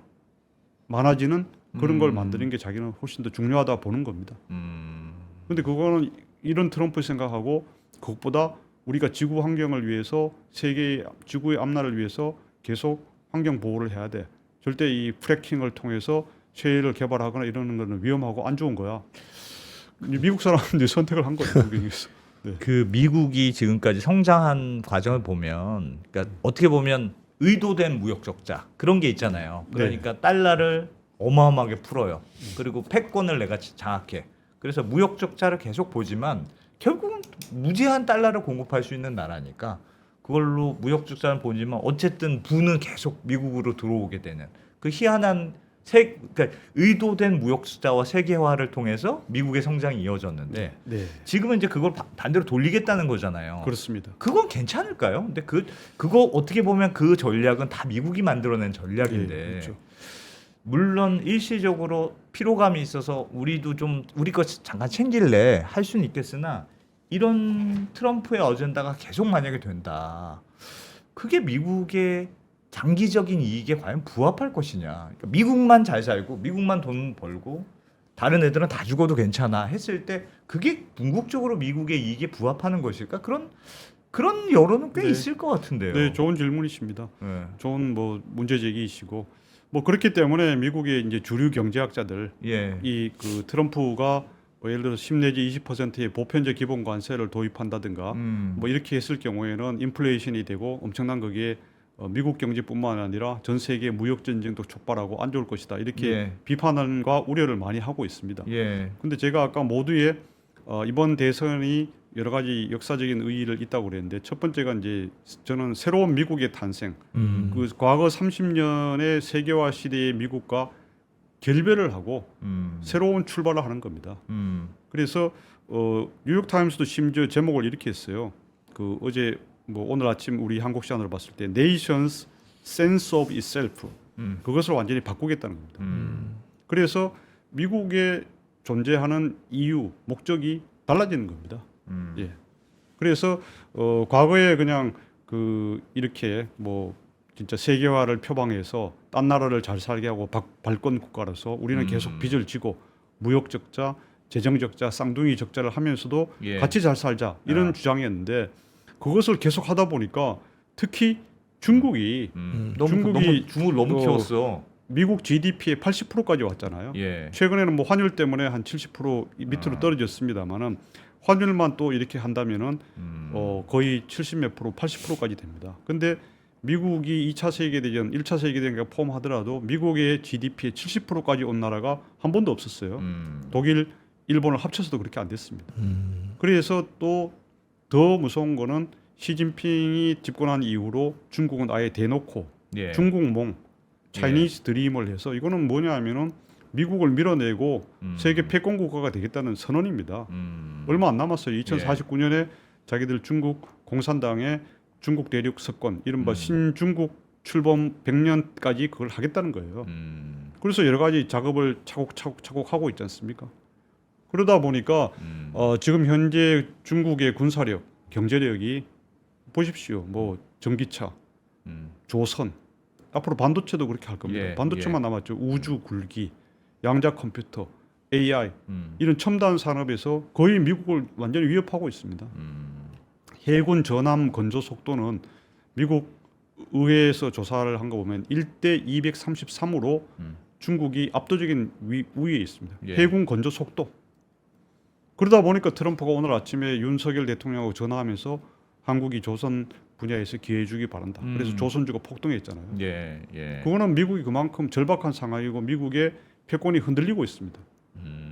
많아지는 그런 걸 만드는 게 자기는 훨씬 더 중요하다 보는 겁니다. 그런데 그거는 이런 트럼프 생각하고 그것보다 우리가 지구 환경을 위해서 세계 지구의 앞날을 위해서 계속 환경 보호를 해야 돼. 절대 이 프래킹을 통해서 셰일을 개발하거나 이러는 거는 위험하고 안 좋은 거야. 미국 사람들이 선택을 한 거예요. 미국에서. 네. 그 미국이 지금까지 성장한 과정을 보면, 그러니까 어떻게 보면 의도된 무역 적자 그런 게 있잖아요. 그러니까 달러를 어마어마하게 풀어요. 그리고 패권을 내가 장악해. 그래서 무역 적자를 계속 보지만 결국은 무제한 달러를 공급할 수 있는 나라니까 그걸로 무역 적자를 보지만 어쨌든 부는 계속 미국으로 들어오게 되는 그 희한한 그러니까 의도된 무역 적자와 세계화를 통해서 미국의 성장이 이어졌는데 네. 지금은 이제 그걸 반대로 돌리겠다는 거잖아요. 그렇습니다. 그건 괜찮을까요? 근데 그거 어떻게 보면 그 전략은 다 미국이 만들어낸 전략인데 네, 그렇죠. 물론 일시적으로 피로감이 있어서 우리도 좀 우리 거 잠깐 챙길래 할 수는 있겠으나 이런 트럼프의 어젠다가 계속 만약에 된다. 그게 미국의 장기적인 이익에 과연 부합할 것이냐. 그러니까 미국만 잘 살고 미국만 돈 벌고 다른 애들은 다 죽어도 괜찮아 했을 때 그게 궁극적으로 미국의 이익에 부합하는 것일까? 그런 여론은 꽤 네. 있을 것 같은데요. 네, 좋은 질문이십니다. 네. 좋은 뭐 문제 제기이시고 뭐 그렇기 때문에 미국의 이제 주류 경제학자들 예. 이 그 트럼프가 뭐 예를 들어 10 내지 20%의 보편적 기본 관세를 도입한다든가 뭐 이렇게 했을 경우에는 인플레이션이 되고 엄청난 거기에 미국 경제뿐만 아니라 전 세계 무역 전쟁도 촉발하고 안 좋을 것이다 이렇게 예. 비판과 우려를 많이 하고 있습니다. 예. 근데 제가 아까 모두의 이번 대선이 여러 가지 역사적인 의의를 있다고 그랬는데 첫 번째가 이제 저는 새로운 미국의 탄생. 그 과거 30년의 세계화 시대의 미국과 결별을 하고 새로운 출발을 하는 겁니다. 그래서 뉴욕 타임스도 심지어 제목을 이렇게 했어요. 그 어제 뭐 오늘 아침 우리 한국 시간으로 봤을 때 Nation's Sense of Itself 그것을 완전히 바꾸겠다는 겁니다. 그래서 미국의 존재하는 이유, 목적이 달라지는 겁니다. 예. 그래서 과거에 그냥 그 이렇게 뭐 진짜 세계화를 표방해서 딴 나라를 잘 살게 하고 발권 국가라서 우리는 계속 빚을 지고 무역 적자, 재정 적자, 쌍둥이 적자를 하면서도 예. 같이 잘 살자 이런 주장이었는데 그것을 계속 하다 보니까 특히 중국이 중국을 너무 키웠어. 미국 GDP의 80%까지 왔잖아요. 예. 최근에는 뭐 환율 때문에 한 70% 밑으로 떨어졌습니다만은 환율만 또 이렇게 한다면은 거의 70몇 프로, 80%까지 됩니다. 근데 미국이 2차 세계대전, 1차 세계대전을 포함하더라도 미국의 GDP의 70%까지 온 나라가 한 번도 없었어요. 독일, 일본을 합쳐서도 그렇게 안 됐습니다. 그래서 또 더 무서운 거는 시진핑이 집권한 이후로 중국은 아예 대놓고 예. 중국몽, 차이니즈 드림을 해서 이거는 뭐냐면은 미국을 밀어내고 세계 패권 국가가 되겠다는 선언입니다. 얼마 안 남았어요. 2049년에 자기들 중국 공산당의 중국 대륙 석권, 이른바 신중국 출범 100년까지 그걸 하겠다는 거예요. 그래서 여러 가지 작업을 차곡차곡 하고 있지 않습니까? 그러다 보니까 지금 현재 중국의 군사력, 경제력이 보십시오. 뭐 전기차, 조선, 앞으로 반도체도 그렇게 할 겁니다. 예, 반도체만 남았죠. 우주 굴기, 양자 컴퓨터, AI 이런 첨단 산업에서 거의 미국을 완전히 위협하고 있습니다. 해군 전함 건조 속도는 미국 의회에서 조사를 한 거 보면 1대 233으로 중국이 압도적인 우위에 있습니다. 예. 해군 건조 속도. 그러다 보니까 트럼프가 오늘 아침에 윤석열 대통령하고 전화하면서 한국이 조선 분야에서 기회주기 바란다. 그래서 조선주가 폭등했잖아요. 예. 예. 그거는 미국이 그만큼 절박한 상황이고 미국의 패권이 흔들리고 있습니다.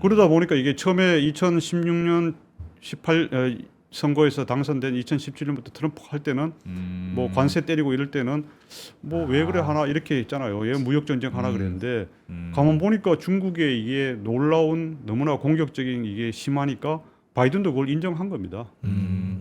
그러다 보니까 이게 처음에 2016년 18 선거에서 당선된 2017년부터 트럼프 할 때는 뭐 관세 때리고 이럴 때는 뭐 왜 그래 하나 이렇게 했잖아요. 왜 무역 전쟁 하나 그랬는데 가만 보니까 중국의 이게 놀라운 너무나 공격적인 이게 심하니까 바이든도 그걸 인정한 겁니다.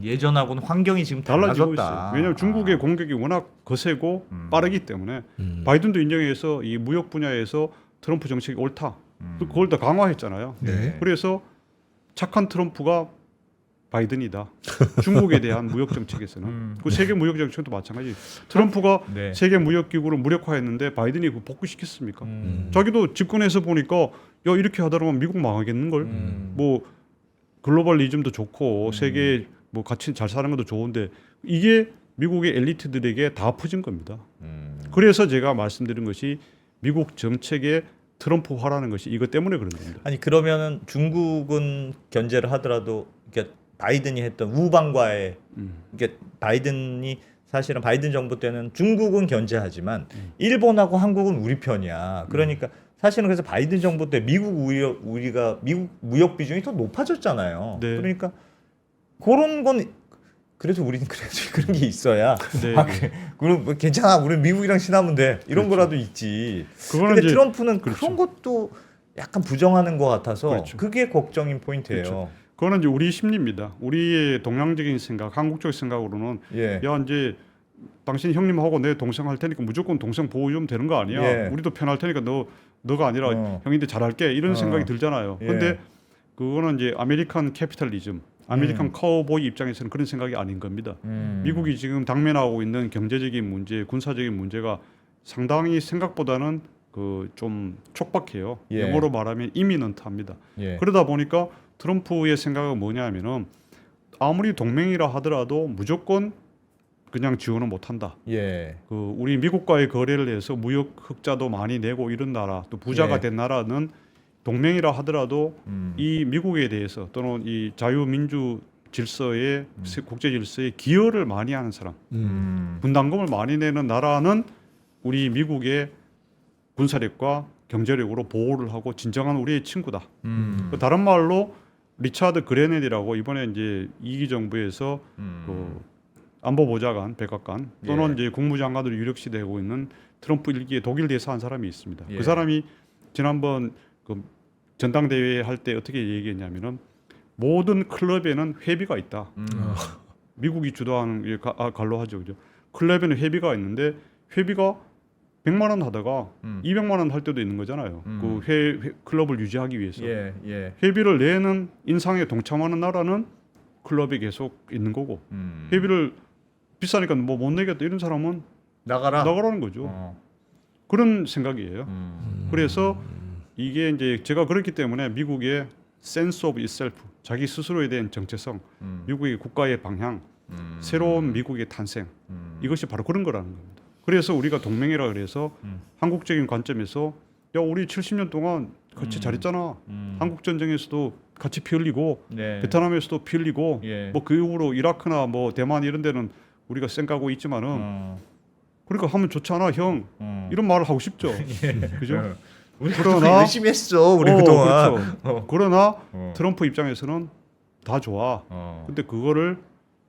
예전하고는 환경이 지금 달라지고 달라졌다. 있어요. 왜냐하면 중국의 공격이 워낙 거세고 빠르기 때문에 바이든도 인정해서 이 무역 분야에서 트럼프 정책이 옳다. 그걸 더 강화했잖아요. 네. 그래서 착한 트럼프가 바이든이다. 중국에 대한 무역 정책에서는 그 세계 무역 정책도 마찬가지. 트럼프가 네. 세계 무역 기구를 무력화했는데 바이든이 그 복구시켰습니까? 자기도 집권해서 보니까 야 이렇게 하다보면 미국 망하겠는 걸. 뭐 글로벌리즘도 좋고 세계 뭐 같이 잘 사는 것도 좋은데 이게 미국의 엘리트들에게 다 퍼진 겁니다. 그래서 제가 말씀드린 것이 미국 정책의 트럼프화라는 것이 이것 때문에 그런 겁니다. 아니 그러면은 중국은 견제를 하더라도 이게 바이든이 했던 우방과의 이게 바이든이 사실은 바이든 정부 때는 중국은 견제하지만 일본하고 한국은 우리 편이야. 그러니까 사실은 그래서 바이든 정부 때 우리가 미국 무역 비중이 더 높아졌잖아요. 네. 그러니까 그런 건 그래도 우리는 그래도 그런 게 있어야 네, 아, 네. 그래. 그럼 뭐 괜찮아. 우리 미국이랑 친하면 돼. 이런 그렇죠. 거라도 있지. 그거는 근데 이제 트럼프는 그렇죠. 그런 것도 약간 부정하는 것 같아서 그렇죠. 그게 걱정인 포인트예요. 그렇죠. 그거는 이제 우리 심리입니다. 우리의 동양적인 생각, 한국적 생각으로는 예. 야 이제 당신 형님하고 내 동생 할 테니까 무조건 동생 보호주면 되는 거 아니야? 예. 우리도 편할 테니까 너가 아니라 형인데 잘할게 이런 생각이 들잖아요. 예. 근데 그거는 이제 아메리칸 캐피탈리즘, 아메리칸 카우보이 입장에서는 그런 생각이 아닌 겁니다. 미국이 지금 당면하고 있는 경제적인 문제, 군사적인 문제가 상당히 생각보다는 그 좀 촉박해요. 예. 영어로 말하면 이미넌트합니다. 예. 그러다 보니까 트럼프의 생각은 뭐냐면은 아무리 동맹이라 하더라도 무조건 그냥 지원을 못한다. 예. 그 우리 미국과의 거래를 해서 무역 흑자도 많이 내고 이런 나라, 또 부자가 예. 된 나라는 동맹이라 하더라도 이 미국에 대해서 또는 이 자유민주 질서의 국제 질서에 기여를 많이 하는 사람, 분담금을 많이 내는 나라는 우리 미국의 군사력과 경제력으로 보호를 하고 진정한 우리의 친구다. 그 다른 말로 리차드 그레넬이라고 이번에 이제 2기 정부에서 그 안보보좌관, 백악관 또는 이제 국무장관으로 유력시 되고 있는 트럼프 일기에 독일 대사한 사람이 있습니다. 예. 그 사람이 지난번 그 전당대회 할 때 어떻게 얘기했냐면은 모든 클럽에는 회비가 있다. 미국이 주도하는 관로하죠, 그죠? 클럽에는 회비가 있는데 회비가 100만 원 하다가 200만 원 할 때도 있는 거잖아요. 그 클럽을 유지하기 위해서. 예. 예. 회비를 내는 인상에 동참하는 나라는 클럽에 계속 있는 거고 회비를 비싸니까 뭐 못 내겠다 이런 사람은 나가라는 거죠. 그런 생각이에요. 그래서 이게 이제 제가 그렇기 때문에 미국의 sense of itself, 자기 스스로에 대한 정체성, 미국의 국가의 방향, 새로운 미국의 탄생 이것이 바로 그런 거라는 겁니다. 그래서 우리가 동맹이라 그래서 한국적인 관점에서 야 우리 70년 동안 같이 잘했잖아. 한국 전쟁에서도 같이 피 흘리고 네. 베트남에서도 피 흘리고 예. 뭐 그 이후로 이라크나 뭐 대만 이런 데는 우리가 쌩까고 있지만은 그러니까 하면 좋잖아 형 이런 말을 하고 싶죠. 그죠? 우리가 그러나- 열심히 했어. 우리 그동안. 그렇죠. 그러나 트럼프 입장에서는 다 좋아. 어. 근데 그거를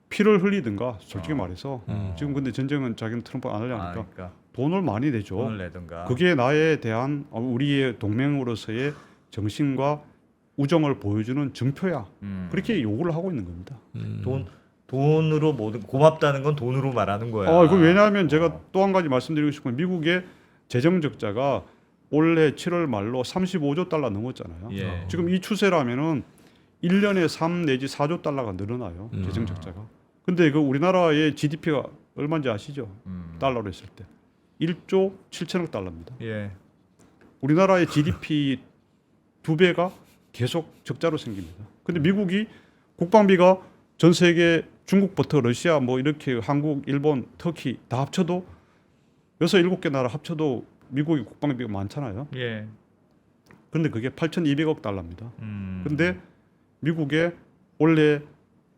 피를 흘리든가 솔직히 어. 말해서 지금 근데 전쟁은 자기는 트럼프 안 하려니까 그러니까 돈을 많이 내죠. 돈을 내든가. 그게 나에 대한 우리의 동맹으로서의 정신과 우정을 보여주는 증표야. 그렇게 요구를 하고 있는 겁니다. 돈으로 모든 고맙다는 건 돈으로 말하는 거야. 그 왜냐하면 제가 또 한 가지 말씀드리고 싶은 건 미국의 재정 적자가 올해 7월 말로 35조 달러 넘었잖아요. 예. 지금 이 추세라면은 1년에 3 내지 4조 달러가 늘어나요. 재정 적자가. 근데 그 우리나라의 GDP가 얼마인지 아시죠? 달러로 했을 때 1조 7천억 달러입니다. 예. 우리나라의 GDP 2배가 계속 적자로 생깁니다. 근데 미국이 국방비가 전 세계 중국부터 러시아 뭐 이렇게 한국, 일본, 터키 다 합쳐도 6, 7개 나라 합쳐도 미국의 국방비가 많잖아요. 예. 근데 그게 8,200억 달러입니다. 음. 근데 미국의 원래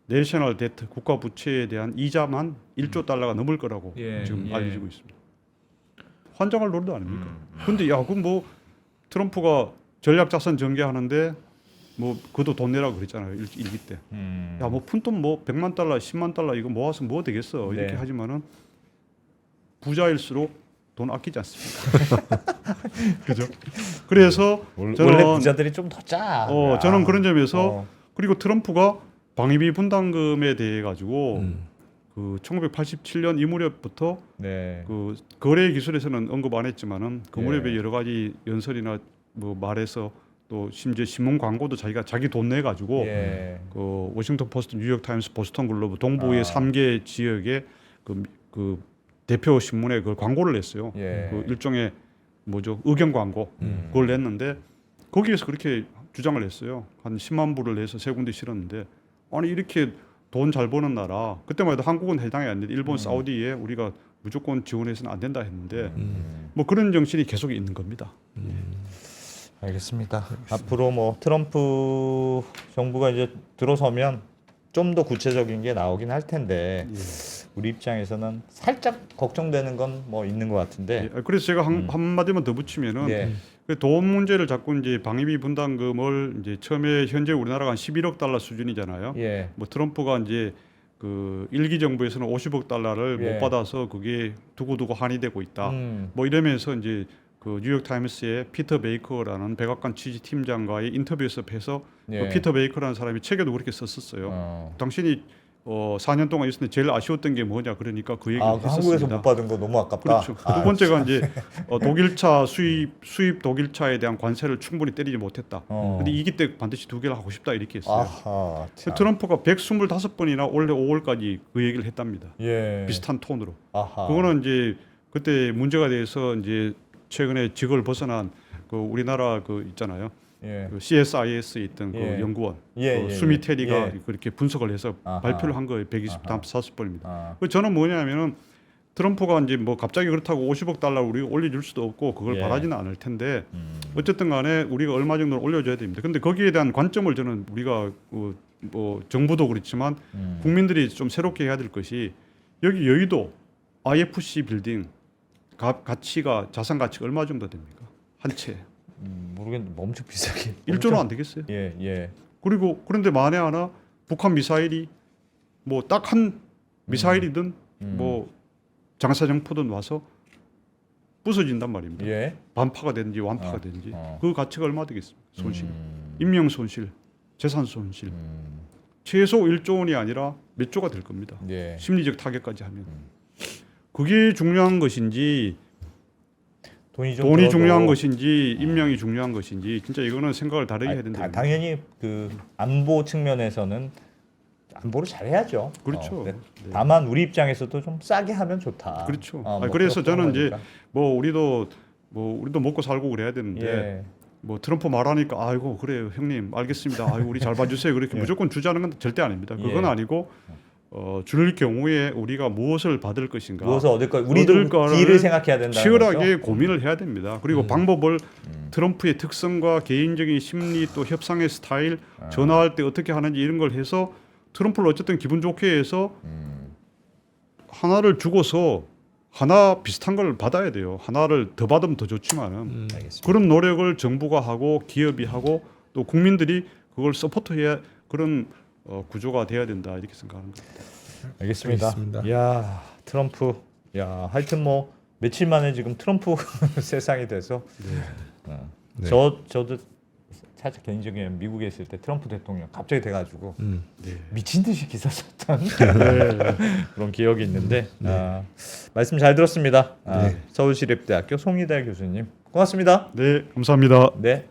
내셔널 데트 국가 부채에 대한 이자만 1조 달러가 넘을 거라고 예, 지금 예. 알려지고 있습니다. 환장할 노릇 아닙니까? 근데 야, 그럼 뭐 트럼프가 전략 자산 전개하는데 뭐 그도 돈 내라고 그랬잖아요. 일기 때. 야, 뭐 푼돈 뭐 100만 달러, 10만 달러 이거 모아서 뭐 되겠어. 이렇게 네. 하지만은 부자일수록 돈 아끼지 않습니까? 그죠? 그래서 원래 저는 부자들이 좀 더 짜. 저는 그런 점에서 어. 그리고 트럼프가 방위비 분담금에 대해 가지고 그 1987년 이 무렵부터 네. 그 거래 기술에서는 언급 안 했지만은 그 예. 무렵에 여러 가지 연설이나 뭐 말해서 또 심지어 신문 광고도 자기 돈 내 가지고 예. 그 워싱턴 포스트, 뉴욕 타임스, 보스턴 글로브 동부의 아. 3개 지역에 그 대표 신문에 그 광고를 냈어요. 예. 그 일종의 뭐죠? 의견 광고. 그걸 냈는데 거기에서 그렇게 주장을 했어요. 한 10만 불을 내서 세 군데 실었는데 아니 이렇게 돈 잘 버는 나라 그때만 해도 한국은 해당이 안 되는데 일본, 사우디에 우리가 무조건 지원해서는 안 된다 했는데 뭐 그런 정신이 계속 있는 겁니다. 알겠습니다. 앞으로 뭐 트럼프 정부가 이제 들어서면 좀 더 구체적인 게 나오긴 할 텐데 우리 입장에서는 살짝 걱정되는 건 뭐 있는 것 같은데. 예, 그래서 제가 한 마디만 더 붙이면은 네. 그 돈 문제를 자꾸 이제 방위비 분담금을 이제 처음에 현재 우리나라가 한 11억 달러 수준이잖아요. 예. 뭐 트럼프가 이제 그 일기 정부에서는 50억 달러를 예. 못 받아서 그게 두고두고 한의되고 있다. 음. 뭐 이러면서 이제 그 뉴욕 타임스의 피터 베이커라는 백악관 취지 팀장과의 인터뷰에서 해서 예. 그 피터 베이커라는 사람이 책에도 그렇게 썼었어요. 어. 당신이 4년 동안 있었는데 제일 아쉬웠던 게 뭐냐 그러니까 그 얘기를 그 한국에서 했었습니다. 못 받은 거 너무 아깝다. 그렇죠. 두 번째가 이제 독일차 수입 독일차에 대한 관세를 충분히 때리지 못했다. 근데 이기 때 반드시 2개를 하고 싶다 이렇게 했어요. 아하. 참. 트럼프가 125번이나 올해 5월까지 그 얘기를 했답니다. 예. 비슷한 톤으로. 아하. 그거는 이제 그때 문제가 돼서 이제 최근에 직을 벗어난 그 우리나라 그 있잖아요. 예. 그 CSIS에 있던 그 예. 연구원 예, 그 예, 수미 예. 테리가 예. 그렇게 분석을 해서 아하. 발표를 한 거예요. 125번입니다. 아. 그 저는 뭐냐면은 트럼프가 이제 뭐 갑자기 그렇다고 50억 달러 우리가 올려줄 수도 없고 그걸 예. 바라지는 않을 텐데 어쨌든 간에 우리가 얼마 정도는 올려줘야 됩니다. 근데 거기에 대한 관점을 저는 우리가 뭐 정부도 그렇지만 국민들이 좀 새롭게 해야 될 것이 여기 여의도 IFC 빌딩 가치가 자산 가치가 얼마 정도 됩니까? 한 채. 모르겠는데 뭐 엄청 비싸게. 1조는 안 되겠어요? 예, 예. 그리고 그런데 만에 하나 북한 미사일이 뭐 딱 한 미사일이든 뭐 장사정포든 와서 부서진단 말입니다. 예. 반파가 되든지 완파가 되든지 그 가치가 얼마 되겠습니까? 손실, 인명 손실, 재산 손실. 최소 1조 원이 아니라 몇 조가 될 겁니다. 예. 심리적 타격까지 하면 그게 중요한 것인지 돈이 돈이 들어도- 중요한 것인지 인명이 중요한 것인지 진짜 이거는 생각을 다르게 해야 된다. 당연히 그 안보 측면에서는 안보를 잘해야죠. 그렇죠. 근데 네. 다만 우리 입장에서도 좀 싸게 하면 좋다. 그렇죠. 뭐 그래서 그런 저는 이제 거니까. 뭐 우리도 먹고 살고 그래야 되는데 예. 뭐 트럼프 말하니까 아이고 그래요 형님 알겠습니다. 아이고 우리 잘 봐주세요. 그렇게 무조건 주자는 건 절대 아닙니다. 그건 예. 아니고 줄 경우에 우리가 무엇을 받을 것인가 무엇을 얻을 거 우리도 얻을 거를 딜을 생각해야 된다. 치열하게 고민을 해야 됩니다. 그리고 방법을 트럼프의 특성과 개인적인 심리 또 협상의 스타일 전화할 때 어떻게 하는지 이런 걸 해서 트럼프를 어쨌든 기분 좋게 해서 하나를 주고서 하나 비슷한 걸 받아야 돼요. 하나를 더 받으면 더 좋지만은 알겠습니다. 그런 노력을 정부가 하고 기업이 하고 또 국민들이 그걸 서포트해야 그런 구조가 돼야 된다 이렇게 생각하는 겁니다. 알겠습니다. 있습니다. 야 트럼프, 야 하여튼 뭐 며칠 만에 지금 트럼프 세상이 돼서 네. 저도 살짝 개인적인 미국에 있을 때 트럼프 대통령 갑자기 돼가지고 네. 미친 듯이 기사 썼던 그런 기억이 있는데 말씀 잘 들었습니다. 네. 서울시립대학교 송희달 교수님 고맙습니다. 네, 감사합니다. 네.